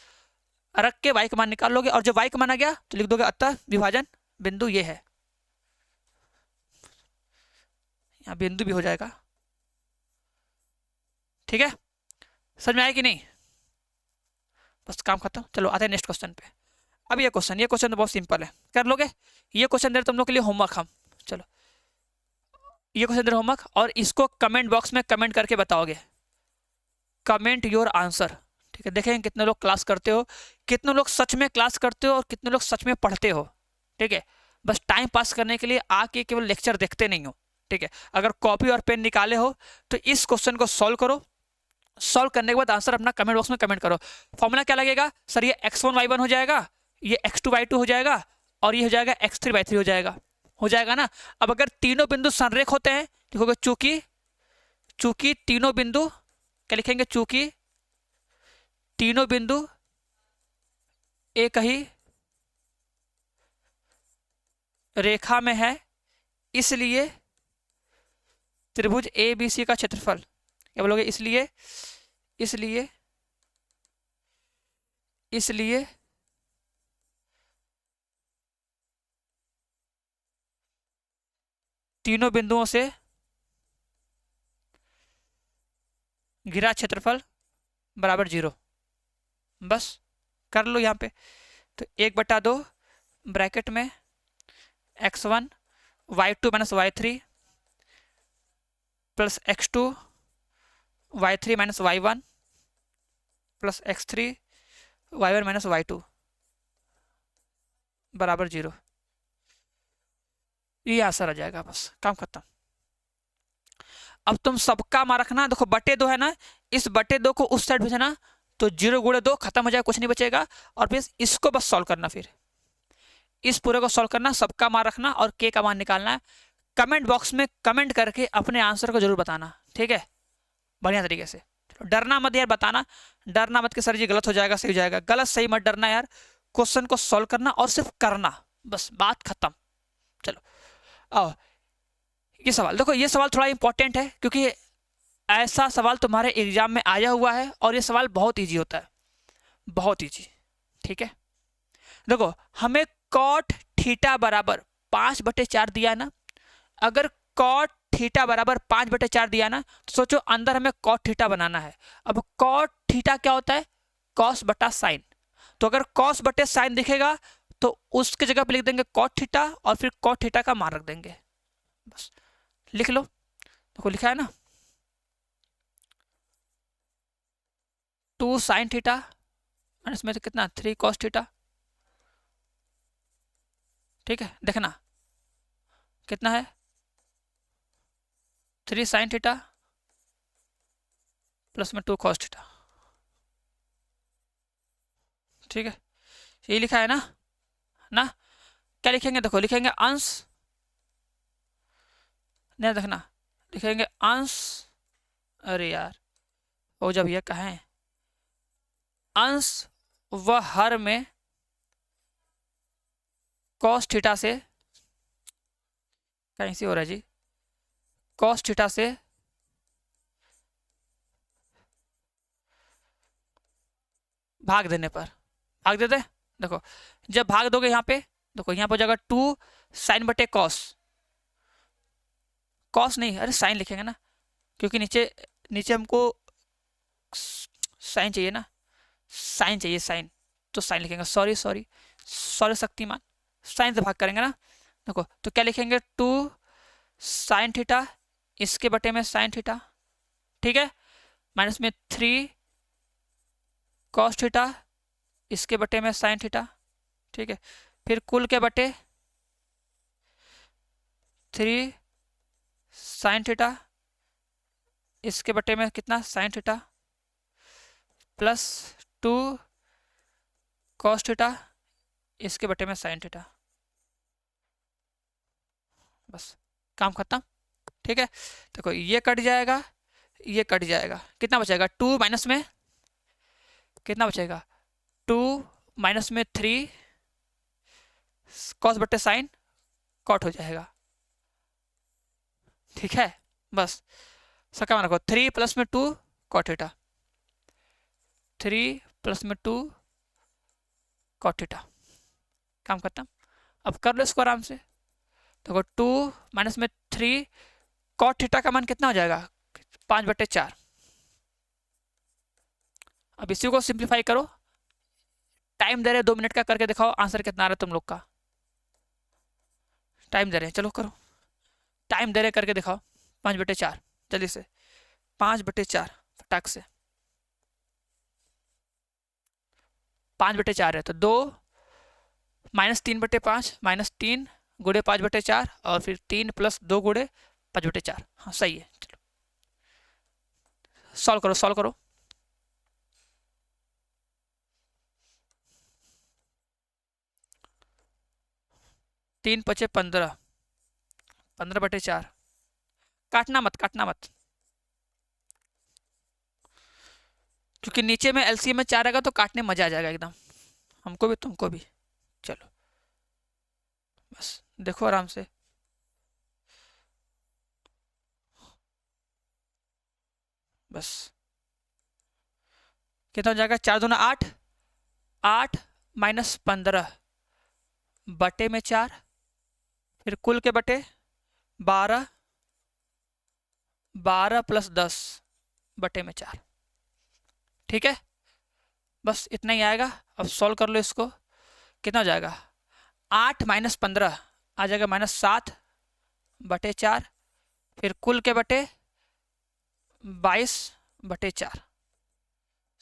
रख के y का मान निकाल लोगे, और जब y का मान आ गया तो लिख दोगे अतः विभाजन बिंदु ये है, यहाँ बिंदु भी हो जाएगा। ठीक है, समझ में आया कि नहीं, बस काम खत्म। चलो आते हैं नेक्स्ट क्वेश्चन पे। अब ये क्वेश्चन तो बहुत सिंपल है, कर लोगे, ये क्वेश्चन दे रहे तुम लोग के लिए होमवर्क हम, चलो ये क्वेश्चन दे रहे होमवर्क, और इसको कमेंट बॉक्स में कमेंट करके बताओगे, कमेंट योर आंसर। ठीक है, देखेंगे कितने लोग क्लास करते हो, कितने लोग सच में क्लास करते हो और कितने लोग सच में पढ़ते हो। ठीक है, बस टाइम पास करने के लिए आके केवल लेक्चर देखते नहीं हो, ठीक है, अगर कॉपी और पेन निकाले हो तो इस क्वेश्चन को सॉल्व करो, सॉल्व करने के बाद आंसर अपना कमेंट बॉक्स में कमेंट करो। फॉर्मूला क्या लगेगा सर, ये x1 y1 हो जाएगा, ये x2 y2 हो जाएगा, और ये हो जाएगा x3 y3 हो जाएगा ना। अब अगर तीनों बिंदु संरेख होते हैं, लिखोगे चूंकि तीनों बिंदु, क्या लिखेंगे, चूंकि तीनों बिंदु एक ही रेखा में है, इसलिए त्रिभुज ABC का क्षेत्रफल, क्या बोलोगे, इसलिए तीनों बिंदुओं से घिरा क्षेत्रफल बराबर 0। बस कर लो यहाँ पे, तो 1/2 ब्रैकेट में x1 y2 minus y3 plus x2 y3 minus y1 plus x3 y1 minus y2 बराबर 0। ये आंसर आ जाएगा, बस काम खत्म। अब तुम सबका मान रखना, देखो बटे 2 है ना, इस बटे 2 को उस साइड भेजना, तो 0 गुणे 2 खत्म हो जाएगा, कुछ नहीं बचेगा। और फिर इसको बस सॉल्व करना, फिर इस पूरे को सॉल्व करना, सबका मान रखना और k का मान निकालना है। कमेंट बॉक्स में कमेंट करके अपने आंसर को जरूर बताना, ठीक है, बढ़िया तरीके से। डरना मत यार, बताना, डरना मत कि सर जी गलत हो जाएगा सही हो जाएगा, गलत सही मत डरना यार, क्वेश्चन को सॉल्व करना और सिर्फ करना, बस बात खत्म। चलो आओ, ये सवाल देखो, ये सवाल थोड़ा इंपॉर्टेंट है क्योंकि ऐसा सवाल तुम्हारे एग्जाम में आया हुआ है और ये सवाल बहुत ईजी होता है, बहुत ईजी, ठीक है। देखो हमें कॉट थीटा बराबर 5/4 दिया है ना, अगर कॉट थीटा बराबर 5/4 दिया ना, तो सोचो अंदर हमें कॉट थीटा बनाना है। अब कॉट थीटा क्या होता है, कॉस बटा साइन, तो अगर कॉस बटे साइन दिखेगा तो उसकी जगह पे लिख देंगे कॉट थीटा और फिर कॉट थीटा का मान रख देंगे, बस लिख लो। देखो लिखा है ना, 2 साइन थीटा माइनस में तो कितना 3 कॉस थीटा, ठीक है, देखना कितना है 3 साइन थीटा प्लस में 2 कॉस थीटा, ठीक है, ये लिखा है ना। क्या लिखेंगे, देखो लिखेंगे अंश, नहीं देखना, लिखेंगे अंश, अरे यार वो जब ये कहें अंश व हर में कॉस थीटा से, कहीं से हो रहा है जी, कॉस थीटा से भाग देने पर, भाग देते, देखो जब भाग दोगे यहाँ पे, देखो यहाँ पर हो जाएगा 2 साइन बटे कॉस, कॉस नहीं अरे साइन लिखेंगे ना, क्योंकि नीचे हमको साइन चाहिए ना, साइन चाहिए साइन, तो साइन लिखेंगे, सॉरी शक्तिमान, साइन से भाग करेंगे ना। देखो तो क्या लिखेंगे 2 साइन थीटा इसके बटे में साइन थीटा, ठीक है, माइनस में 3 कॉस थीटा इसके बटे में साइन थीटा, ठीक है, फिर कुल के बटे 3 साइन थीटा इसके बटे में कितना sine theta plus 2 cos theta इसके बटे में साइन थीटा, बस काम खत्म, ठीक है। देखो ये कट जाएगा, ये कट जाएगा, कितना बचेगा 2 माइनस में कितना बचेगा 2 माइनस में 3 कॉस बटे साइन कॉट हो जाएगा, ठीक है, बस सका मान रखो 3 प्लस में 2 कॉट थीटा, 3 प्लस में 2 कॉट थीटा, काम खत्म। अब कर लो इसको आराम से, देखो 2 माइनस में 3 कॉट थीटा का मान कितना हो जाएगा 5/4। अब इसी को सिंप्लीफाई करो, टाइम दे रहे 2 मिनट का, करके दिखाओ आंसर कितना आ रहा है तुम लोग का, टाइम दे रहे हैं, चलो करो, टाइम दे रहे करके दिखाओ, 5/4 जल्दी से, 5/4 फटाक से, 5/4 है तो 2 माइनस 3/5 माइनस 3 गुणे 5/4 और फिर 3 प्लस 2 गुणे 5/4, हाँ सही है। चलो सॉल्व करो, सॉल्व करो। 3×5 = 15, 15/4। काटना मत, काटना मत, क्योंकि नीचे में एलसीएम में 4 आएगा तो काटने में मजा आ जाएगा एकदम, हमको भी तुमको भी। चलो बस देखो आराम से। बस कितना हो जाएगा, 4×2 = 8, 8 - 15 बटे में 4, फिर कुल के बटे 12, 12 + 10 बटे में 4। ठीक है, बस इतना ही आएगा। अब सॉल्व कर लो इसको, कितना हो जाएगा, 8 - 15 आ जाएगा -7/4, फिर कुल के बटे 22/4।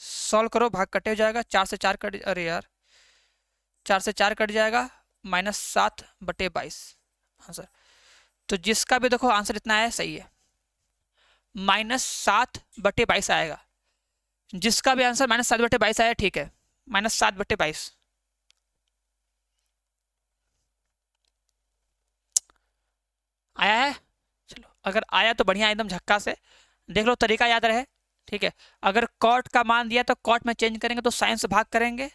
सॉल्व करो, भाग कटे हो जाएगा, 4 से 4 कट, अरे यार 4 से 4 कट जाएगा, -7/22 आंसर। तो जिसका भी देखो आंसर इतना है सही है, -7/22 आएगा। जिसका भी आंसर -7/22 आया ठीक है, -7/22। आया है, चलो अगर आया तो बढ़िया, एकदम झक्का से देख लो, तरीका याद रहे। ठीक है, अगर कॉट का मान दिया तो कॉट में चेंज करेंगे, तो साइन से भाग करेंगे,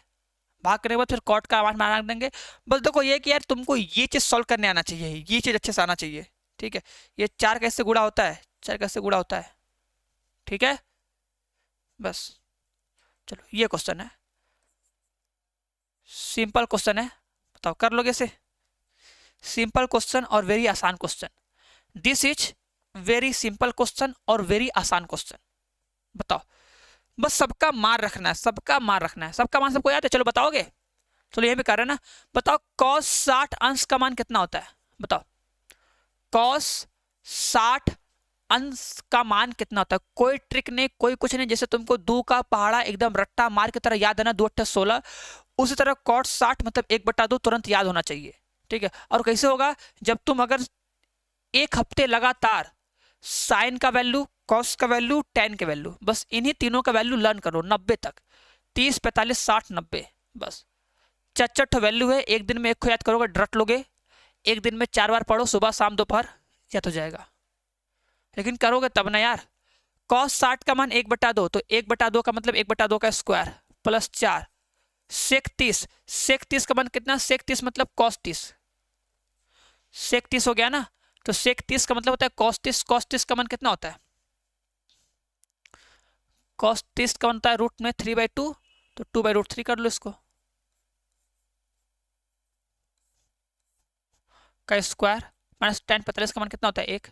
भाग करने के बाद फिर कॉट का मान बना देंगे। बस देखो ये कि यार तुमको ये चीज सॉल्व करने आना चाहिए, ये चीज अच्छे से आना चाहिए। ठीक है, ये 4 कैसे गुणा होता है, 4 कैसे गुणा होता है। ठीक है, बस चलो ये क्वेश्चन है, सिंपल क्वेश्चन है, बताओ कर लोगे इसे। सिंपल क्वेश्चन और वेरी आसान question, this is very simple question और वेरी आसान क्वेश्चन। बताओ, बस सबका मान रखना है, सबका मान रखना है, सबका मान सबको याद है, चलो बताओगे। चलो ये भी कर रहे हैं ना, बताओ cos 60 अंश का मान कितना होता है, बताओ cos 60 अंश का मान कितना होता है। कोई ट्रिक नहीं, कोई कुछ नहीं, जैसे तुमको 2 का पहाड़ा एकदम रट्टा मार की तरह याद है ना, 2 × 16, उसी तरह cos 60 मतलब 1/2 तुरंत याद होना चाहिए। ठीक है, और कैसे होगा, जब तुम अगर 1 हफ्ते लगातार साइन का वैल्यू, कॉस का वैल्यू, टेन का वैल्यू, बस इन्हीं तीनों का वैल्यू लर्न करो 90 तक, 30, 45, 60, 90, बस 4 वैल्यू है। एक दिन में एक को याद करोगे, डरट लोगे, एक दिन में 4 बार पढ़ो, सुबह शाम दोपहर, याद हो जाएगा। लेकिन करोगे तब ना यार। कॉस 60 का मान 1/2, तो 1/2 का मतलब 1/2 का स्क्वायर प्लस 4, सेक 30, सेक 30 का मान कितना, सेक 30 मतलब कॉस 30, सेक 30 हो गया ना, तो सेक 30 का मतलब होता है कॉस 30, कॉस 30 का मान कितना होता है, कॉस 30 का बनता है रूट में 3/2, तो 2/√3 कर लो इसको, का स्क्वायर माइनस tan 45 का मान कितना होता है, 1,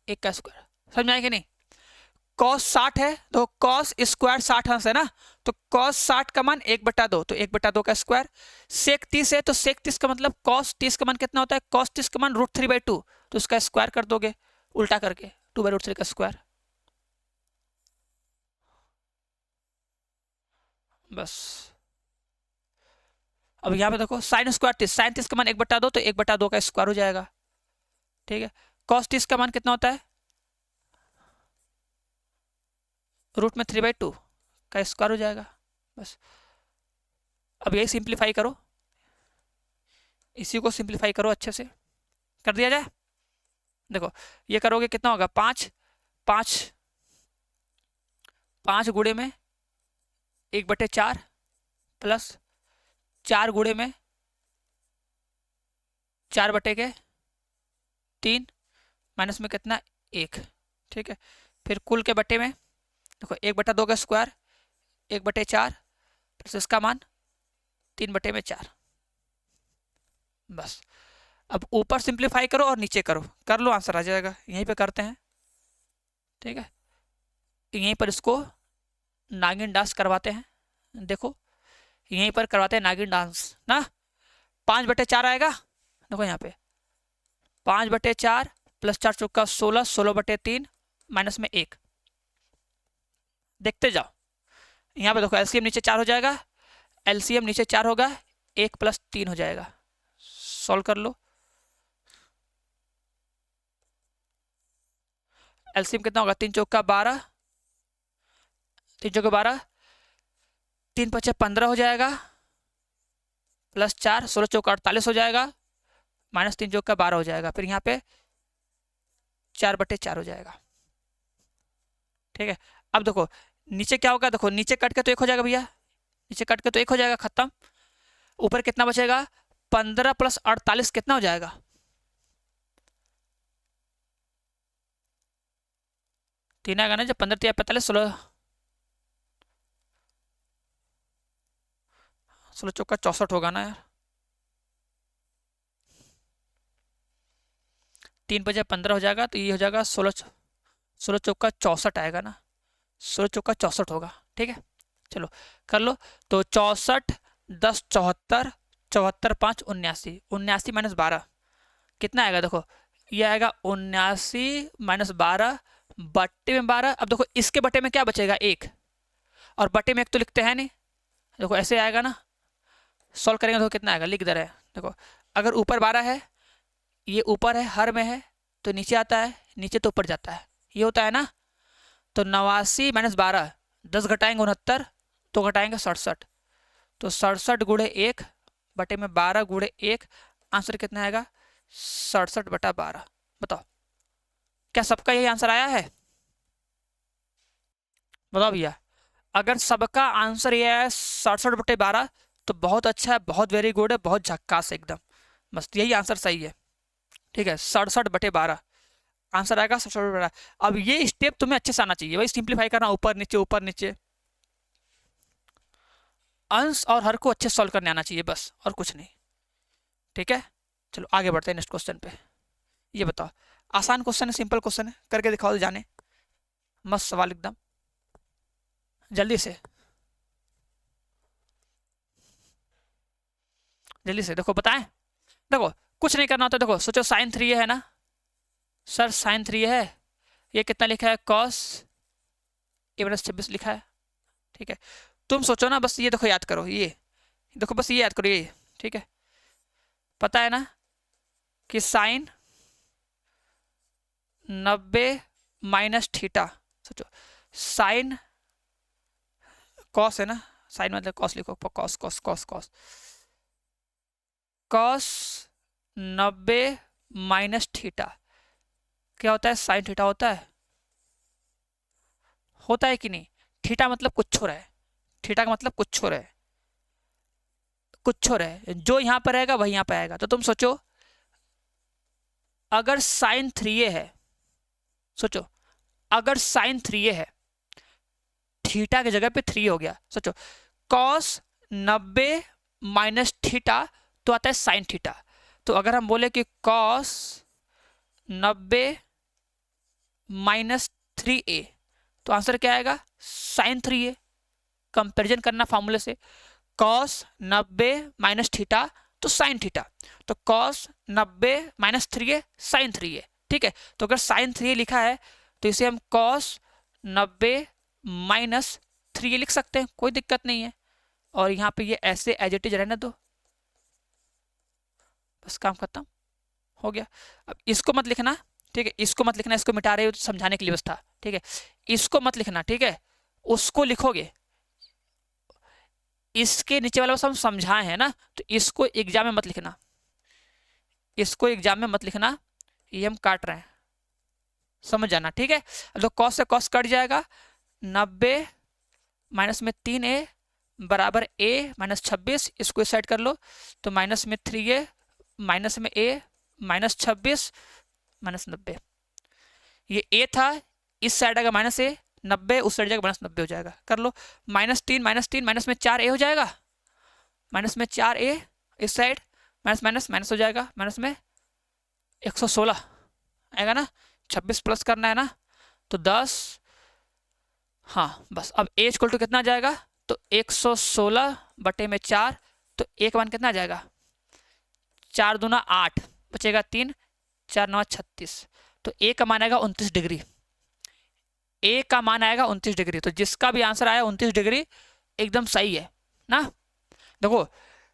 1 का स्क्वायर। समझ में आया कि नहीं। cos 60 है तो cos स्क्वायर 60 अंश है ना, तो cos 60 का मान 1/2, तो 1/2 का स्क्वायर। सेक 30 है तो सेक 30 का मतलब cos 30 का मान कितना होता है, cos 30 का मान √3/2, तो उसका स्क्वायर कर दोगे उल्टा करके, 2/√3 का स्क्वायर। बस अब यहाँ पे देखो साइन स्क्वायर 30, साइन 30 का मान 1/2, तो 1/2 का स्क्वायर हो जाएगा। ठीक है, cos 30 का मान कितना होता है, रूट में 3/2 का स्क्वायर हो जाएगा। बस अब यही सिंप्लीफाई करो, इसी को सिंप्लीफाई करो अच्छे से, कर दिया जाए। देखो ये करोगे कितना होगा, 5, 5, 5 गुणे में 1/4 प्लस 4 गुणे में 4/3 माइनस में कितना, 1। ठीक है, फिर कुल के बटे में देखो 1/2 का स्क्वायर 1/4 प्लस इसका मान 3/4। बस अब ऊपर सिंप्लीफाई करो और नीचे करो, कर लो आंसर आ जाएगा। यहीं पे करते हैं, ठीक है, यहीं पर इसको नागिन डांस करवाते हैं, देखो यहीं पर करवाते हैं नागिन डांस ना। 5/4 आएगा, देखो यहाँ पे 5/4 प्लस 4 चौका 16, 16/3 माइनस में 1, देखते जाओ। यहाँ पे देखो एलसीएम नीचे 4 हो जाएगा, एलसीएम नीचे 4 होगा, 1 + 3 हो जाएगा। सॉल्व कर लो, एलसीएम कितना होगा, 3 चौका 12, 3 चौका 12, 3 पचे 15 हो जाएगा, प्लस 4, 16 चौका 48 हो जाएगा, माइनस 3 चौका 12 हो जाएगा, फिर यहाँ पे 4/4 हो जाएगा। ठीक है, अब देखो नीचे क्या होगा, देखो नीचे कट के तो 1 हो जाएगा भैया, नीचे कट के तो 1 हो जाएगा, खत्म। ऊपर कितना बचेगा, 15 प्लस 48 कितना हो जाएगा, 3 आएगा ना, जब 15 3 45, 16 16 चौका 64 होगा ना यार, 3 बजे 15 हो जाएगा, तो ये हो जाएगा 16 चौका 64 आएगा ना, 16 चौका 64 होगा। ठीक है, चलो कर लो। तो 64 10 74, 74 5 79, 79 माइनस 12 कितना आएगा, देखो ये आएगा 79 माइनस 12 बट्टे में 12। अब देखो इसके बट्टे में क्या बचेगा, 1, और बट्टे में 1 तो लिखते हैं नहीं, देखो ऐसे आएगा ना, सॉल्व करेंगे तो कितना आएगा, लिख दे रहे हैं। देखो अगर ऊपर 12 है, ये ऊपर है, हर में है, तो नीचे आता है, नीचे तो ऊपर जाता है, ये होता है ना। तो 89 माइनस 12, 10 घटाएंगे 69, तो घटाएंगे 67, तो 67 गुणे 1 बटे में 12 गुणे 1, आंसर कितना आएगा, 67/12। बताओ क्या सबका यही आंसर आया है, बताओ भैया। अगर सबका आंसर ये है 67/12 तो बहुत अच्छा है, बहुत वेरी गुड है, बहुत झक्कास है एकदम मस्त, यही आंसर सही है। ठीक है, 67/12 आंसर आएगा, 67/12। अब ये स्टेप तुम्हें अच्छे से आना चाहिए, वही सिंप्लीफाई करना, ऊपर नीचे ऊपर नीचे, अंश और हर को अच्छे सॉल्व करने आना चाहिए बस, और कुछ नहीं। ठीक है, चलो आगे बढ़ते हैं नेक्स्ट क्वेश्चन पे। ये बताओ, आसान क्वेश्चन है, सिंपल क्वेश्चन है, करके दिखाओ तो जाने, मस्त सवाल एकदम, जल्दी से जल्दी से देखो बताएं। देखो कुछ नहीं करना होता, देखो सोचो sin 3 है ना सर, sin 3 है, ये कितना लिखा है, cos A-26 लिखा है। ठीक है, तुम सोचो ना, बस ये देखो याद करो, ये देखो बस ये याद करो ये। ठीक है, पता है ना कि साइन 90 माइनस थीटा, सोचो साइन कॉस है ना, साइन मतलब कॉस लिखो, cos cos cos cos cos 90 minus theta क्या होता है, साइन थीटा होता है कि नहीं। थीटा मतलब कुछ हो रहा है, थीटा का मतलब कुछ हो रहा है, कुछ हो रहा है, जो यहाँ पर रहेगा वही यहाँ पर आएगा। तो तुम सोचो अगर साइन 3 है, सोचो अगर साइन 3 है, थीटा की जगह पे 3 हो गया, सोचो कॉस 90 माइनस थीटा तो आता है साइन थीटा। तो अगर हम बोले कि कॉस 90 माइनस 3a तो आंसर क्या आएगा, साइन 3a। कंपेरिजन करना फॉर्मूले से, कॉस 90 माइनस थीटा तो साइन थीटा, तो cos 90 minus 3a sine 3a। ठीक है, तो अगर साइन 3a लिखा है तो इसे हम कॉस 90 माइनस 3a लिख सकते हैं, कोई दिक्कत नहीं है। और यहाँ पे ये ऐसे एज इट इज रहने दो, बस काम खत्म हो गया। अब इसको मत लिखना, ठीक है, इसको मत लिखना, इसको मिटा रहे हो तो समझाने के लिए बस था। ठीक है, इसको मत लिखना, ठीक है, उसको लिखोगे, इसके नीचे वाला बस हम समझाए हैं ना, तो इसको एग्जाम में मत लिखना, इसको एग्जाम में मत लिखना, ये हम काट रहे हैं, समझ जाना। ठीक है, तो कॉस से कॉस कट जाएगा, 90 माइनस में 3a बराबर a माइनस 26, इसको इस साइड कर लो, तो माइनस में 3a माइनस में a माइनस 26 माइनस 90, ये a था, इस साइड आएगा माइनस a, 90 उस साइड जाएगा माइनस 90 हो जाएगा, कर लो। -3 माइनस में 4a हो जाएगा, माइनस में 4a इस साइड, माइनस माइनस माइनस हो जाएगा, माइनस में 116 आएगा ना, 26 प्लस करना है ना, तो 10, हाँ बस। अब a इक्वल टू कितना आ जाएगा, तो 116 बटे में 4, तो एक वन कितना आ जाएगा, 4 दूना 8 बचेगा 3, 4 9 36, तो a का मान आएगा 29 डिग्री, a का मान आएगा 29 डिग्री। तो जिसका भी आंसर आया 29 डिग्री एकदम सही है ना। देखो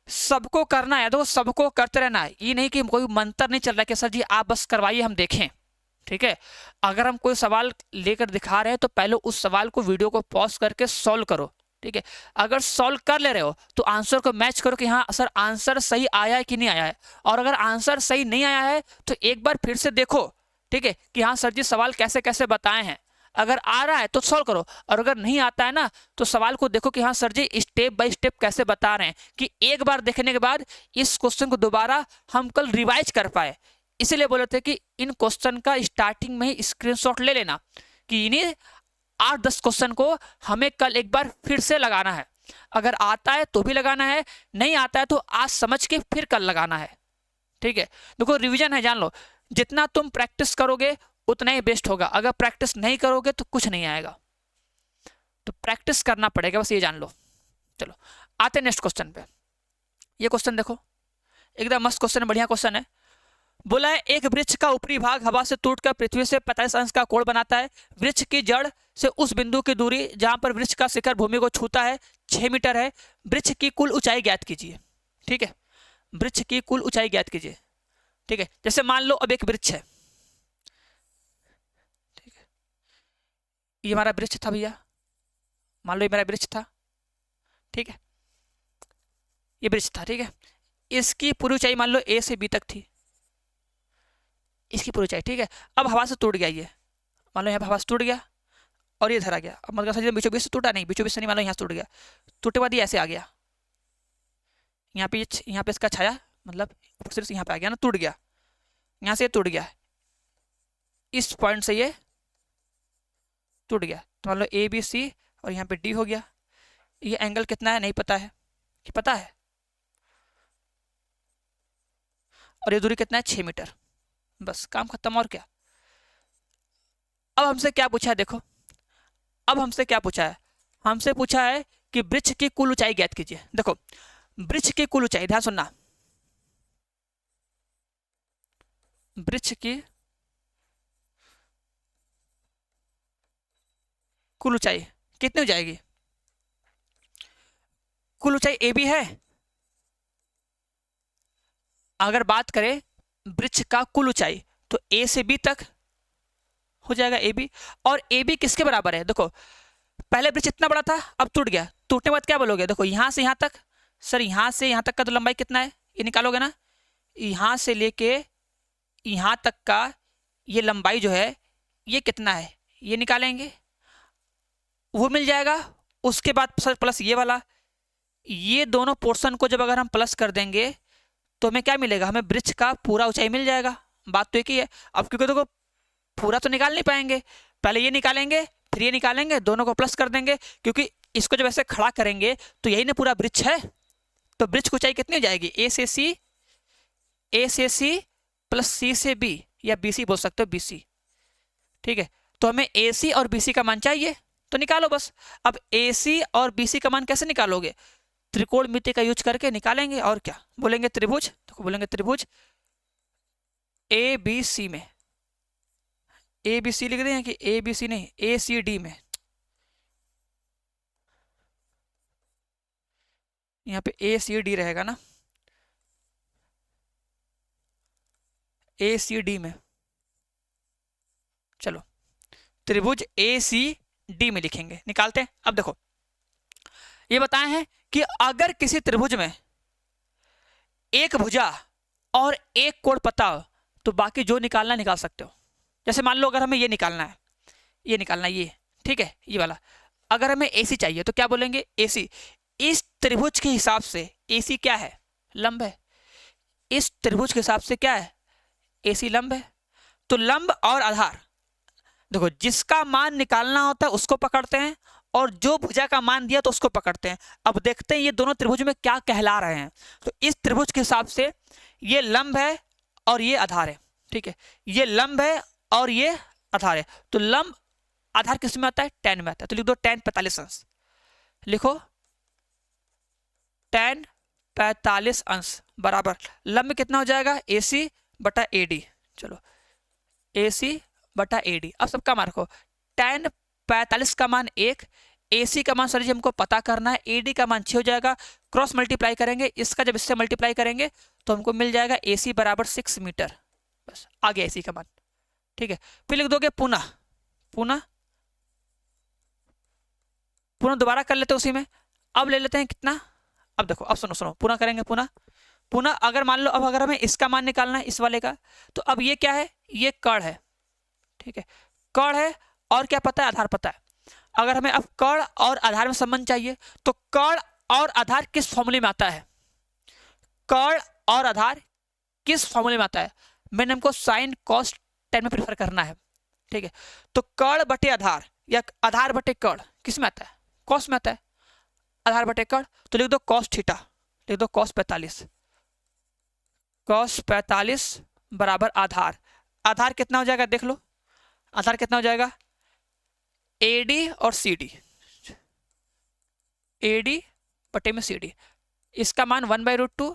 सबको करना है, देखो सबको करते रहना है, ये नहीं कि कोई मंत्र नहीं चल रहा है कि सर जी आप बस करवाइए हम देखें। ठीक है। अगर हम कोई सवाल लेकर दिखा रहे हैं तो पहले उस सवाल को, वीडियो को पॉज करके सॉल्व करो, ठीक है। अगर सॉल्व कर ले रहे हो तो आंसर को मैच करो कि हाँ सर आंसर सही आया है कि नहीं आया है, और अगर आंसर सही नहीं आया है तो एक बार फिर से देखो, ठीक है, कि हाँ सर जी सवाल कैसे कैसे बताए हैं। अगर आ रहा है तो सॉल्व करो, और अगर नहीं आता है ना तो सवाल को देखो कि हाँ sir ji step by step कैसे बता रहे हैं, कि एक बार देखने के बाद इस क्वेश्चन को दोबारा हम कल रिवाइज कर पाए। इसीलिए बोले थे कि इन क्वेश्चन का स्टार्टिंग में ही स्क्रीनशॉट ले लेना, कि इन्हीं 8-10 क्वेश्चन को हमें कल एक बार फिर से लगाना है। अगर आता है तो भी लगाना है, नहीं आता है तो आज समझ के फिर कल लगाना है, ठीक है। देखो रिवीजन है, जान लो, जितना तुम प्रैक्टिस करोगे उतना ही बेस्ट होगा। अगर प्रैक्टिस नहीं करोगे तो कुछ नहीं आएगा, तो प्रैक्टिस करना पड़ेगा, बस ये जान लो। चलो आते नेक्स्ट क्वेश्चन पे। ये क्वेश्चन देखो, एकदम मस्त क्वेश्चन है, बढ़िया क्वेश्चन है। बोला है एक वृक्ष का ऊपरी भाग हवा से टूटकर पृथ्वी से 45 अंश का कोण बनाता है। वृक्ष की जड़ से उस बिंदु की दूरी जहां पर वृक्ष का शिखर भूमि को छूता है 6 मीटर है। वृक्ष की कुल ऊंचाई ज्ञात कीजिए, ठीक है। वृक्ष की कुल ऊंचाई ज्ञात कीजिए, ठीक है। जैसे मान लो अब एक वृक्ष है, ठीक है, ये हमारा वृक्ष था भैया, मान लो ये मेरा वृक्ष था, ठीक है, ये वृक्ष था, ठीक है। इसकी पूरी ऊंचाई मान लो ए से बी तक थी, इसकी पूरी ऊंचाई, ठीक है। अब हवा से टूट गया ये, मान लो यहाँ पर हवा से टूट गया और ये धरा गया। अब मतलब बीचों बीच से टूटा नहीं, बीचों बीच से नहीं, मान लो यहाँ से टूट गया, टूटे बाद ये ऐसे आ गया, यहाँ पे इसका छाया मतलब सिर्फ यहाँ पे आ गया ना, टूट गया, यहाँ से टूट गया, इस पॉइंट से ये टूट गया, तो मान लो ए बी सी और यहाँ पे डी हो गया। ये एंगल कितना है नहीं पता है, कि पता है, और ये दूरी कितना है 6 मीटर, बस काम खत्म। और क्या, अब हमसे क्या पूछा है, देखो अब हमसे क्या पूछा है, हमसे पूछा है कि वृक्ष की कुल ऊंचाई ज्ञात कीजिए। देखो वृक्ष की कुल ऊंचाई, ध्यान सुनना, वृक्ष की कुल ऊंचाई कितनी हो जाएगी, कुल ऊंचाई ए बी है। अगर बात करें वृक्ष का कुल ऊंचाई तो ए से बी तक हो जाएगा ए बी, और ए बी किसके बराबर है, देखो पहले वृक्ष इतना बड़ा था, अब टूट गया, टूटने के बाद क्या बोलोगे, देखो यहां से यहां तक, सर यहां से यहां तक का तो लंबाई कितना है, ये निकालोगे ना, यहां से लेके यहां तक का ये लंबाई जो है ये कितना है, ये निकालेंगे, वो मिल जाएगा। उसके बाद प्लस ये वाला, ये दोनों पोर्शन को जब अगर हम प्लस कर देंगे तो हमें क्या मिलेगा, हमें वृक्ष का पूरा ऊंचाई मिल जाएगा। बात तो एक ही है। अब क्योंकि देखो पूरा तो निकाल नहीं पाएंगे, पहले ये निकालेंगे फिर ये निकालेंगे, दोनों को प्लस कर देंगे, क्योंकि इसको जब ऐसे खड़ा करेंगे तो यही ना पूरा वृक्ष है। तो वृक्ष की ऊंचाई कितनी हो जाएगी, ए से सी प्लस सी से बी, या बी सी बोल सकते हो, बी सी, ठीक है। तो हमें ए सी और बी सी का मान चाहिए, तो निकालो बस। अब ए सी और बी सी का मान कैसे निकालोगे, त्रिकोणमिति का यूज करके निकालेंगे, और क्या बोलेंगे, त्रिभुज, तो बोलेंगे त्रिभुज ए बी सी में, ए बी सी लिख दें कि ए बी सी नहीं, ए सी डी में, यहाँ पे ए सी डी रहेगा ना, ए सी डी में, चलो त्रिभुज ए सी डी में लिखेंगे, निकालते हैं। अब देखो ये बताए हैं कि अगर किसी त्रिभुज में एक भुजा और एक कोण पता हो तो बाकी जो निकालना निकाल सकते हो। जैसे मान लो अगर हमें ये निकालना है, ये निकालना है, ये ठीक है, ये वाला, अगर हमें AC चाहिए तो क्या बोलेंगे, AC। इस त्रिभुज के हिसाब से AC क्या है, लंब है। इस त्रिभुज के हिसाब से क्या है, AC लंब है। तो लंब और आधार, देखो जिसका मान निकालना होता है उसको पकड़ते हैं, और जो भुजा का मान दिया तो उसको पकड़ते हैं। अब देखते हैं ये दोनों त्रिभुज में क्या कहला रहे हैं। तो इस त्रिभुज के हिसाब से ये लंब है और ये आधार है, ठीक है, ये लंब है और ये आधार है। तो लंब आधार किस में आता है, tan में आता है, तो लिख दो tan 45 अंश, लिखो tan 45 अंश बराबर लंब कितना हो जाएगा, AC बटा AD। चलो AC बटा AD, अब सबका मान रखो, tan 45 का मान 1, AC का मान सर जी हमको पता करना है, AD का मान 6 हो जाएगा, क्रॉस मल्टीप्लाई करेंगे, इसका जब इससे मल्टीप्लाई करेंगे तो हमको मिल जाएगा AC बराबर 6 मीटर, बस आ गया AC का मान। ठीक है, फिर लिख दोगे पुनः, पुनः पुनः दोबारा कर लेते हैं उसी में। अब ले लेते हैं कितना, अब देखो, अब सुनो सुनो, पुनः करेंगे, पुनः पुनः अगर मान लो, अब अगर हमें इसका मान निकालना है इस वाले का, तो अब ये क्या है, ये कर्ण है, ठीक है, कर्ण है, और क्या पता है, आधार पता है। अगर हमें अब कर्ण और आधार में संबंध चाहिए, तो कर्ण और आधार किस फॉर्मूले में आता है, कर्ण और आधार किस फॉर्मूले में आता है, मैंने हमको साइन कॉस टेन में प्रेफर करना है, ठीक है। तो कर्ण बटे आधार या आधार बटे कर्ण किस में आता है, कॉस में आता है, आधार बटे कर्ण, तो लिख दो कॉस थीटा, लिख दो कॉस 45, कॉस 45 बराबर आधार, आधार कितना हो जाएगा देख लो, आधार कितना हो जाएगा, एडी और सीडी, एडी बटे में सीडी, इसका मान 1/√2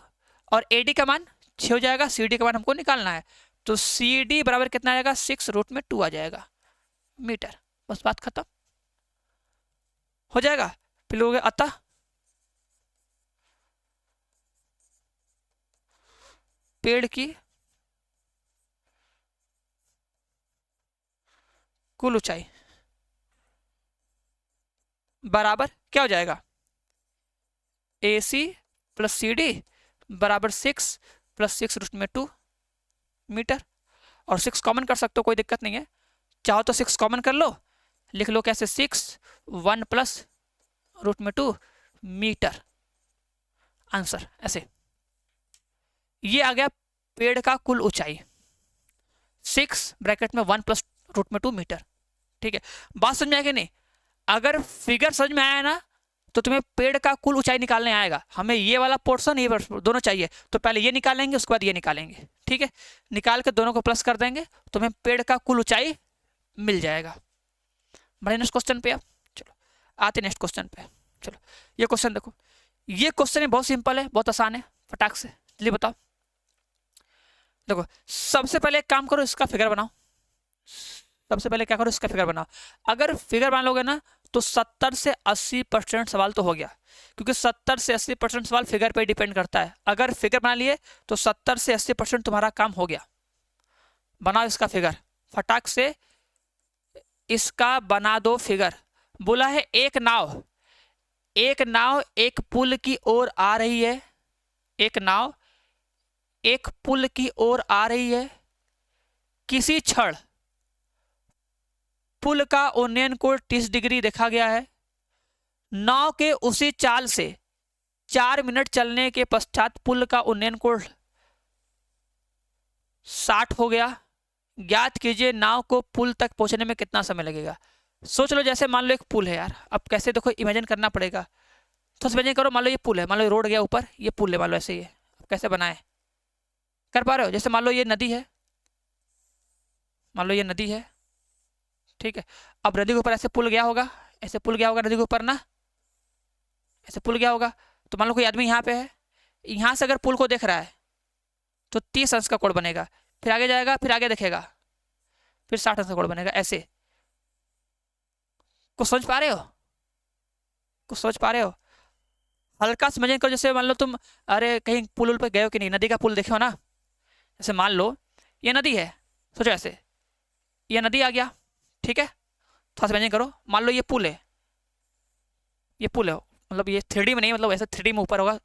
और एडी का मान 6 हो जाएगा, सीडी का मान हमको निकालना है, तो सीडी बराबर कितना आ जाएगा, 6√2 आ जाएगा मीटर, बस बात खत्म हो जाएगा। फिर लोगे अतः पेड़ की कुल ऊंचाई बराबर क्या हो जाएगा, AC प्लस CD बराबर 6 प्लस 6√2 मीटर, और 6 कॉमन कर सकते हो, कोई दिक्कत नहीं है, चाहो तो 6 कॉमन कर लो, लिख लो कैसे 6 1 प्लस √2 मीटर, आंसर ऐसे। ये आ गया पेड़ का कुल ऊंचाई, 6 ब्रैकेट में 1 प्लस √2 मीटर, ठीक है। बात समझ में आएगी नहीं, अगर फिगर समझ में आया ना, तो तुम्हें पेड़ का कुल ऊंचाई निकालने आएगा, हमें ये वाला पोर्शन ये दोनों चाहिए, तो पहले ये निकालेंगे, उसके बाद ये निकालेंगे, ठीक है, निकाल के दोनों को प्लस कर देंगे, तो हमें पेड़ का कुल ऊंचाई मिल जाएगा। बढ़े नेक्स्ट क्वेश्चन पे, अब चलो आते नेक्स्ट क्वेश्चन पे। चलो ये क्वेश्चन देखो, ये क्वेश्चन बहुत सिंपल है, बहुत आसान है, फटाक से जल्दी बताओ। देखो सबसे पहले एक काम करो, इसका फिगर बनाओ, सबसे पहले क्या करो, इसका फिगर बनाओ। अगर फिगर बना लोगे ना, तो 70 से 80% सवाल तो हो गया, क्योंकि 70 से 80% सवाल फिगर पे डिपेंड करता है। अगर फिगर बना लिए तो 70 से 80% तुम्हारा काम हो गया। बनाओ इसका फिगर फटाक से, इसका बना दो फिगर। बोला है एक नाव एक पुल की ओर आ रही है, एक नाव एक पुल की ओर आ रही है, किसी क्षण पुल का उन्नयन कोण 30 डिग्री देखा गया है, नाव के उसी चाल से 4 मिनट चलने के पश्चात पुल का उन्नयन कोण 60 हो गया, ज्ञात कीजिए नाव को पुल तक पहुंचने में कितना समय लगेगा। सोच लो जैसे मान लो एक पुल है यार, अब कैसे देखो इमेजिन करना पड़ेगा, तो इमेजिन करो, मान लो ये पुल है, मान लो रोड गया ऊपर, ये पुल है, मान लो ऐसे ही है, अब कैसे बनाए, कर पा रहे हो। जैसे मान लो ये नदी है, मान लो ये नदी है, ठीक है, अब नदी के ऊपर ऐसे पुल गया होगा, ऐसे पुल गया होगा नदी के ऊपर ना, ऐसे पुल गया होगा, तो मान लो कोई आदमी यहाँ पे है, यहाँ से अगर पुल को देख रहा है तो 30 अंश का कोण बनेगा, फिर आगे जाएगा, फिर आगे देखेगा, फिर 60 अंश का कोण बनेगा, ऐसे। कुछ समझ पा रहे हो, कुछ समझ पा रहे हो, हल्का समझें करो। जैसे मान लो तुम अरे कहीं पुल पे गए हो कि नहीं, नदी का पुल देखे हो ना, जैसे मान लो ये नदी है, सोचो ऐसे ये नदी आ गया, ठीक है, थोड़ा सा इमेजिन करो, मान लो ये पुल है, ये पुल है, मतलब ये 3D में नहीं, मतलब ऐसे 3D में ऊपर होगा,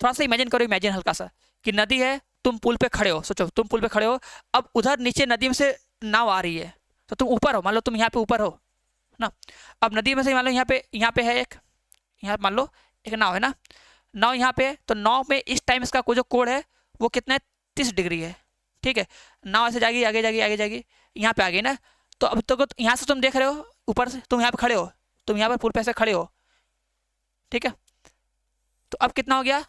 थोड़ा सा इमेजिन करो, इमेजिन हल्का सा कि नदी है, तुम पुल पे खड़े हो, सोचो तुम पुल पे खड़े हो, अब उधर नीचे नदी में से नाव आ रही है, तो तुम ऊपर हो, मान लो तुम यहाँ पे ऊपर हो ना, अब नदी में से मान लो यहाँ पे है एक, यहाँ मान लो एक नाव है ना, नाव यहाँ पे है, तो नाव में इस टाइम इसका जो कोण है वो कितना है, 30 डिग्री है, ठीक है, नाव ऐसे जाएगी, आगे जाएगी, आगे जाएगी, यहाँ पे आ गई ना, तो अब तो यहाँ से तुम देख रहे हो ऊपर से, तुम यहाँ पे खड़े हो, तुम यहाँ पर पुल पे ऐसे खड़े हो, ठीक है, तो अब कितना हो गया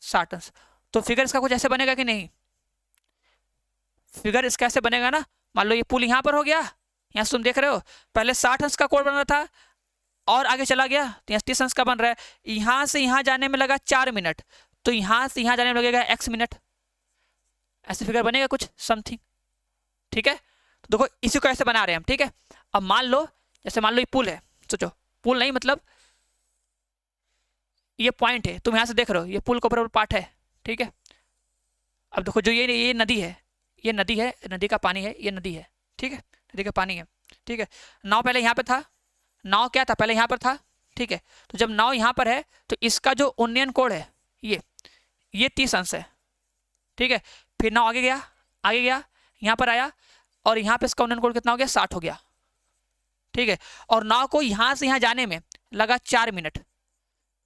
60 अंश। तो फिगर इसका कुछ ऐसे बनेगा कि नहीं, फिगर इसका ऐसे बनेगा ना, मान लो ये पुल यहाँ पर हो गया, यहाँ से तुम देख रहे हो, पहले 60 अंश का कोण बन रहा था और आगे चला गया तो यहाँ 30 अंश का बन रहा है, यहाँ से यहाँ जाने में लगा 4 मिनट, तो यहाँ से यहाँ जाने में लगेगा x मिनट, ऐसे फिगर बनेगा कुछ समथिंग, ठीक है। तो देखो इसी को ऐसे बना रहे हैं हम, ठीक है। अब मान लो जैसे मान लो ये पुल है, सोचो पुल नहीं मतलब ये पॉइंट है, तुम यहाँ से देख रहे हो, ये पुल का ऊपर पार्ट है, ठीक है। अब देखो जो ये नदी है, ये नदी है, नदी का पानी है, ये नदी है, ठीक है, नदी का पानी है, ठीक है। नाव पहले यहाँ पे था, नाव क्या था पहले यहाँ पर था, ठीक है। तो जब नाव यहाँ पर है तो इसका जो उन्नयन कोण है ये 30 अंश है, ठीक है। फिर नाव आगे गया, आगे गया, यहाँ पर आया और यहाँ पे इसका उन्नयन कोण कितना हो गया, 60 हो गया, ठीक है। और नाव को यहाँ से यहाँ जाने में लगा 4 मिनट,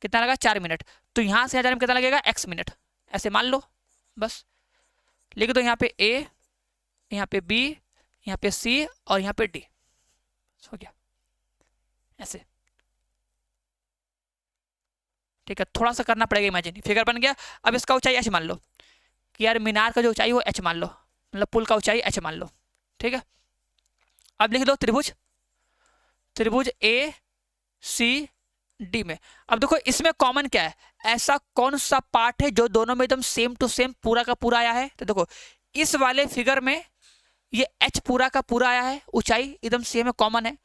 कितना लगा, 4 मिनट। तो यहाँ से यहाँ जाने में कितना लगेगा, x मिनट, ऐसे मान लो, बस लिख दो। यहाँ पे a, यहाँ पे b, यहाँ पे c और यहाँ पे d, हो गया ऐसे, ठीक है। थोड़ा सा करना पड़ेगा इमेजिन, फिगर बन गया। अब इसका ऊंचाई h मान लो कि यार मीनार का जो ऊंचाई वो h मान लो, मतलब पुल का ऊंचाई h मान लो, ठीक है। अब लिख दो त्रिभुज, त्रिभुज ए सी डी में। अब देखो इसमें कॉमन क्या है, ऐसा कौन सा पार्ट है जो दोनों में एकदम सेम टू सेम पूरा का पूरा आया है। तो देखो इस वाले फिगर में ये h पूरा का पूरा आया है, ऊंचाई एकदम सेम है, कॉमन है।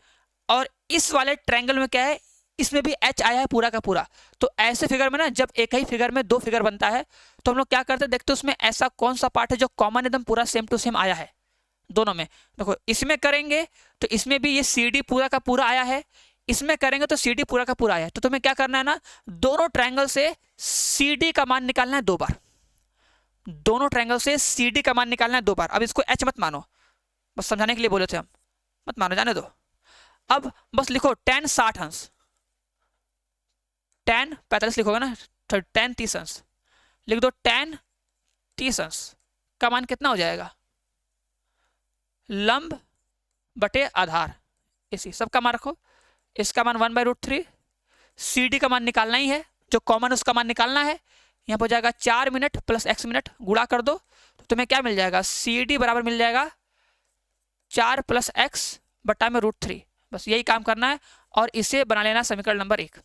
और इस वाले ट्रायंगल में क्या है, इसमें भी h आया है पूरा का पूरा। तो ऐसे फिगर में ना, जब एक ही फिगर में दो फिगर बनता है तो हम लोग क्या करते हैं, देखते हैं उसमें ऐसा कौन सा पार्ट है जो कॉमन एकदम पूरा सेम टू सेम आया है दोनों में। देखो इसमें करेंगे तो इसमें भी ये CD पूरा का पूरा आया है, इसमें करेंगे तो CD पूरा का पूरा आया है। तो तुम्हें क्या करना है ना, दोनों ट्रायंगल से CD का मान निकालना है 2 बार, दोनों ट्रायंगल से CD का मान निकालना है 2 बार। अब इसको h मत मानो, बस समझाने के लिए बोले थे हम, मत मानो, जाने दो। अब बस लिखो tan 60 अंश, tan 45 लिखोगे ना, tan 30 अंश लिख दो। tan 30 अंश का मान कितना हो जाएगा, लंब बटे आधार, इसी सबका मान रखो। इसका मान 1/√3, CD का मान निकालना ही है, जो कॉमन उसका मान निकालना है। यहाँ पर हो जाएगा 4 मिनट प्लस x मिनट, गुणा कर दो तो तुम्हें क्या मिल जाएगा, CD बराबर मिल जाएगा 4 + x बटा में √3। बस यही काम करना है और इसे बना लेना समीकरण नंबर 1,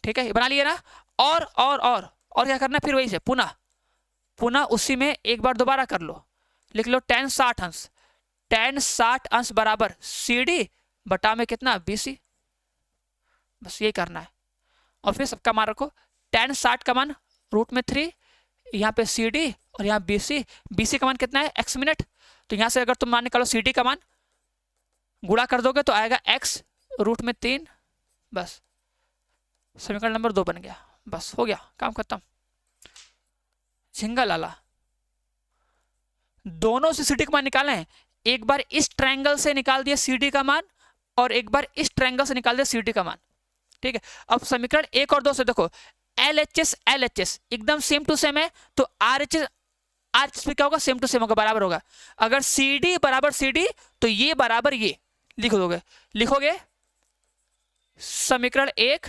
ठीक है, ये बना लिए ना। और क्या करना है, फिर वही से पुनः उसी में एक बार दोबारा कर लो, लिख लो tan 60 अंश, tan 60 अंश बराबर CD बटा में कितना, BC। बस यही करना है और फिर सबका मान रखो। tan 60 का मान √3, यहाँ पे CD और यहाँ BC का मान कितना है, x मिनट। तो यहाँ से अगर तुम मान निकालो CD का मान, गुणा कर दोगे तो आएगा x √3, बस समीकरण नंबर 2 बन गया। बस हो गया, काम खत्म। झिंगा लाला, दोनों से CD का मान निकालना है, एक बार इस ट्रायंगल से निकाल दिया CD का मान और एक बार इस ट्रायंगल से निकाल दिया CD का मान, ठीक है। अब समीकरण 1 और 2 से देखो, LHS एकदम सेम टू सेम है, तो RHS भी क्या होगा, सेम टू सेम होगा, बराबर होगा। अगर CD बराबर CD तो ये बराबर ये लिखोगे समीकरण 1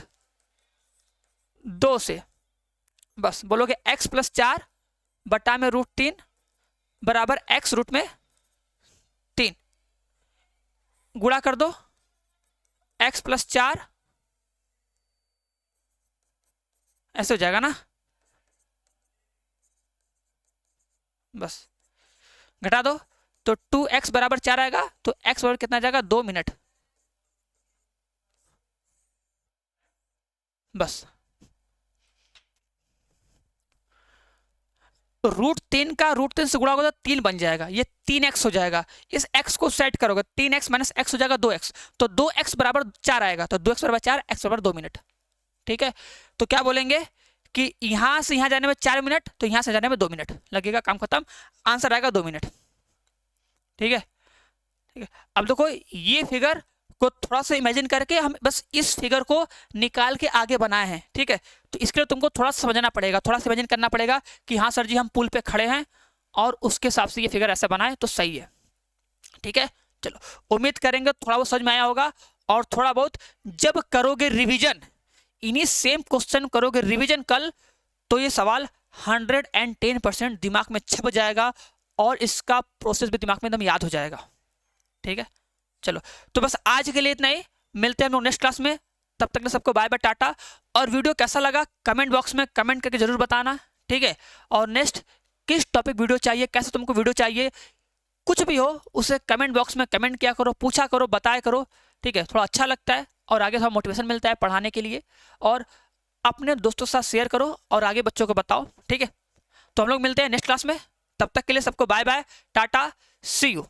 2 से, बस बोलोगे x + 4 बटा में √3 बराबर x √3, गुणा कर दो x + 4, ऐसे हो जाएगा ना, बस घटा दो तो 2x बराबर 4 आएगा, तो x बराबर कितना जाएगा, 2 मिनट। बस तो √3 का √3 से गुणा होगा तो 3 बन जाएगा, ये 3x हो जाएगा। इस x को सेट करोगे, 3x - x हो जाएगा 2x, तो 2x बराबर 4 आएगा, तो 2x बराबर 4, x बराबर 2 मिनट, ठीक है। तो क्या बोलेंगे कि यहां से यहां जाने में 4 मिनट, तो यहां से जाने में 2 मिनट लगेगा, काम खत्म, आंसर आएगा 2 मिनट, ठीक है, ठीक है। अब देखो ये फिगर को थोड़ा सा इमेजिन करके हम बस इस फिगर को निकाल के आगे बनाए हैं, ठीक है। तो इसके लिए तुमको थोड़ा सा समझना पड़ेगा, थोड़ा सा इमेजिन करना पड़ेगा कि हाँ सर जी हम पुल पे खड़े हैं और उसके हिसाब से ये फिगर ऐसा बनाए तो सही है, ठीक है। चलो उम्मीद करेंगे थोड़ा बहुत समझ में आया होगा। और थोड़ा बहुत जब करोगे रिविजन, इन्हीं सेम क्वेश्चन करोगे रिविजन कल, तो ये सवाल 110% दिमाग में छप जाएगा और इसका प्रोसेस भी दिमाग में एकदम याद हो जाएगा, ठीक है। चलो तो बस आज के लिए इतना ही, मिलते हैं हम लोग नेक्स्ट क्लास में, तब तक सबको बाय बाय टाटा। और वीडियो कैसा लगा कमेंट बॉक्स में कमेंट करके जरूर बताना, ठीक है। और नेक्स्ट किस टॉपिक वीडियो चाहिए, कैसे तुमको वीडियो चाहिए, कुछ भी हो उसे कमेंट बॉक्स में कमेंट किया करो, पूछा करो, बताया करो, ठीक है। थोड़ा अच्छा लगता है और आगे थोड़ा मोटिवेशन मिलता है पढ़ाने के लिए, और अपने दोस्तों के साथ शेयर करो और आगे बच्चों को बताओ, ठीक है। तो हम लोग मिलते हैं नेक्स्ट क्लास में, तब तक के लिए सबको bye bye, tata, see you.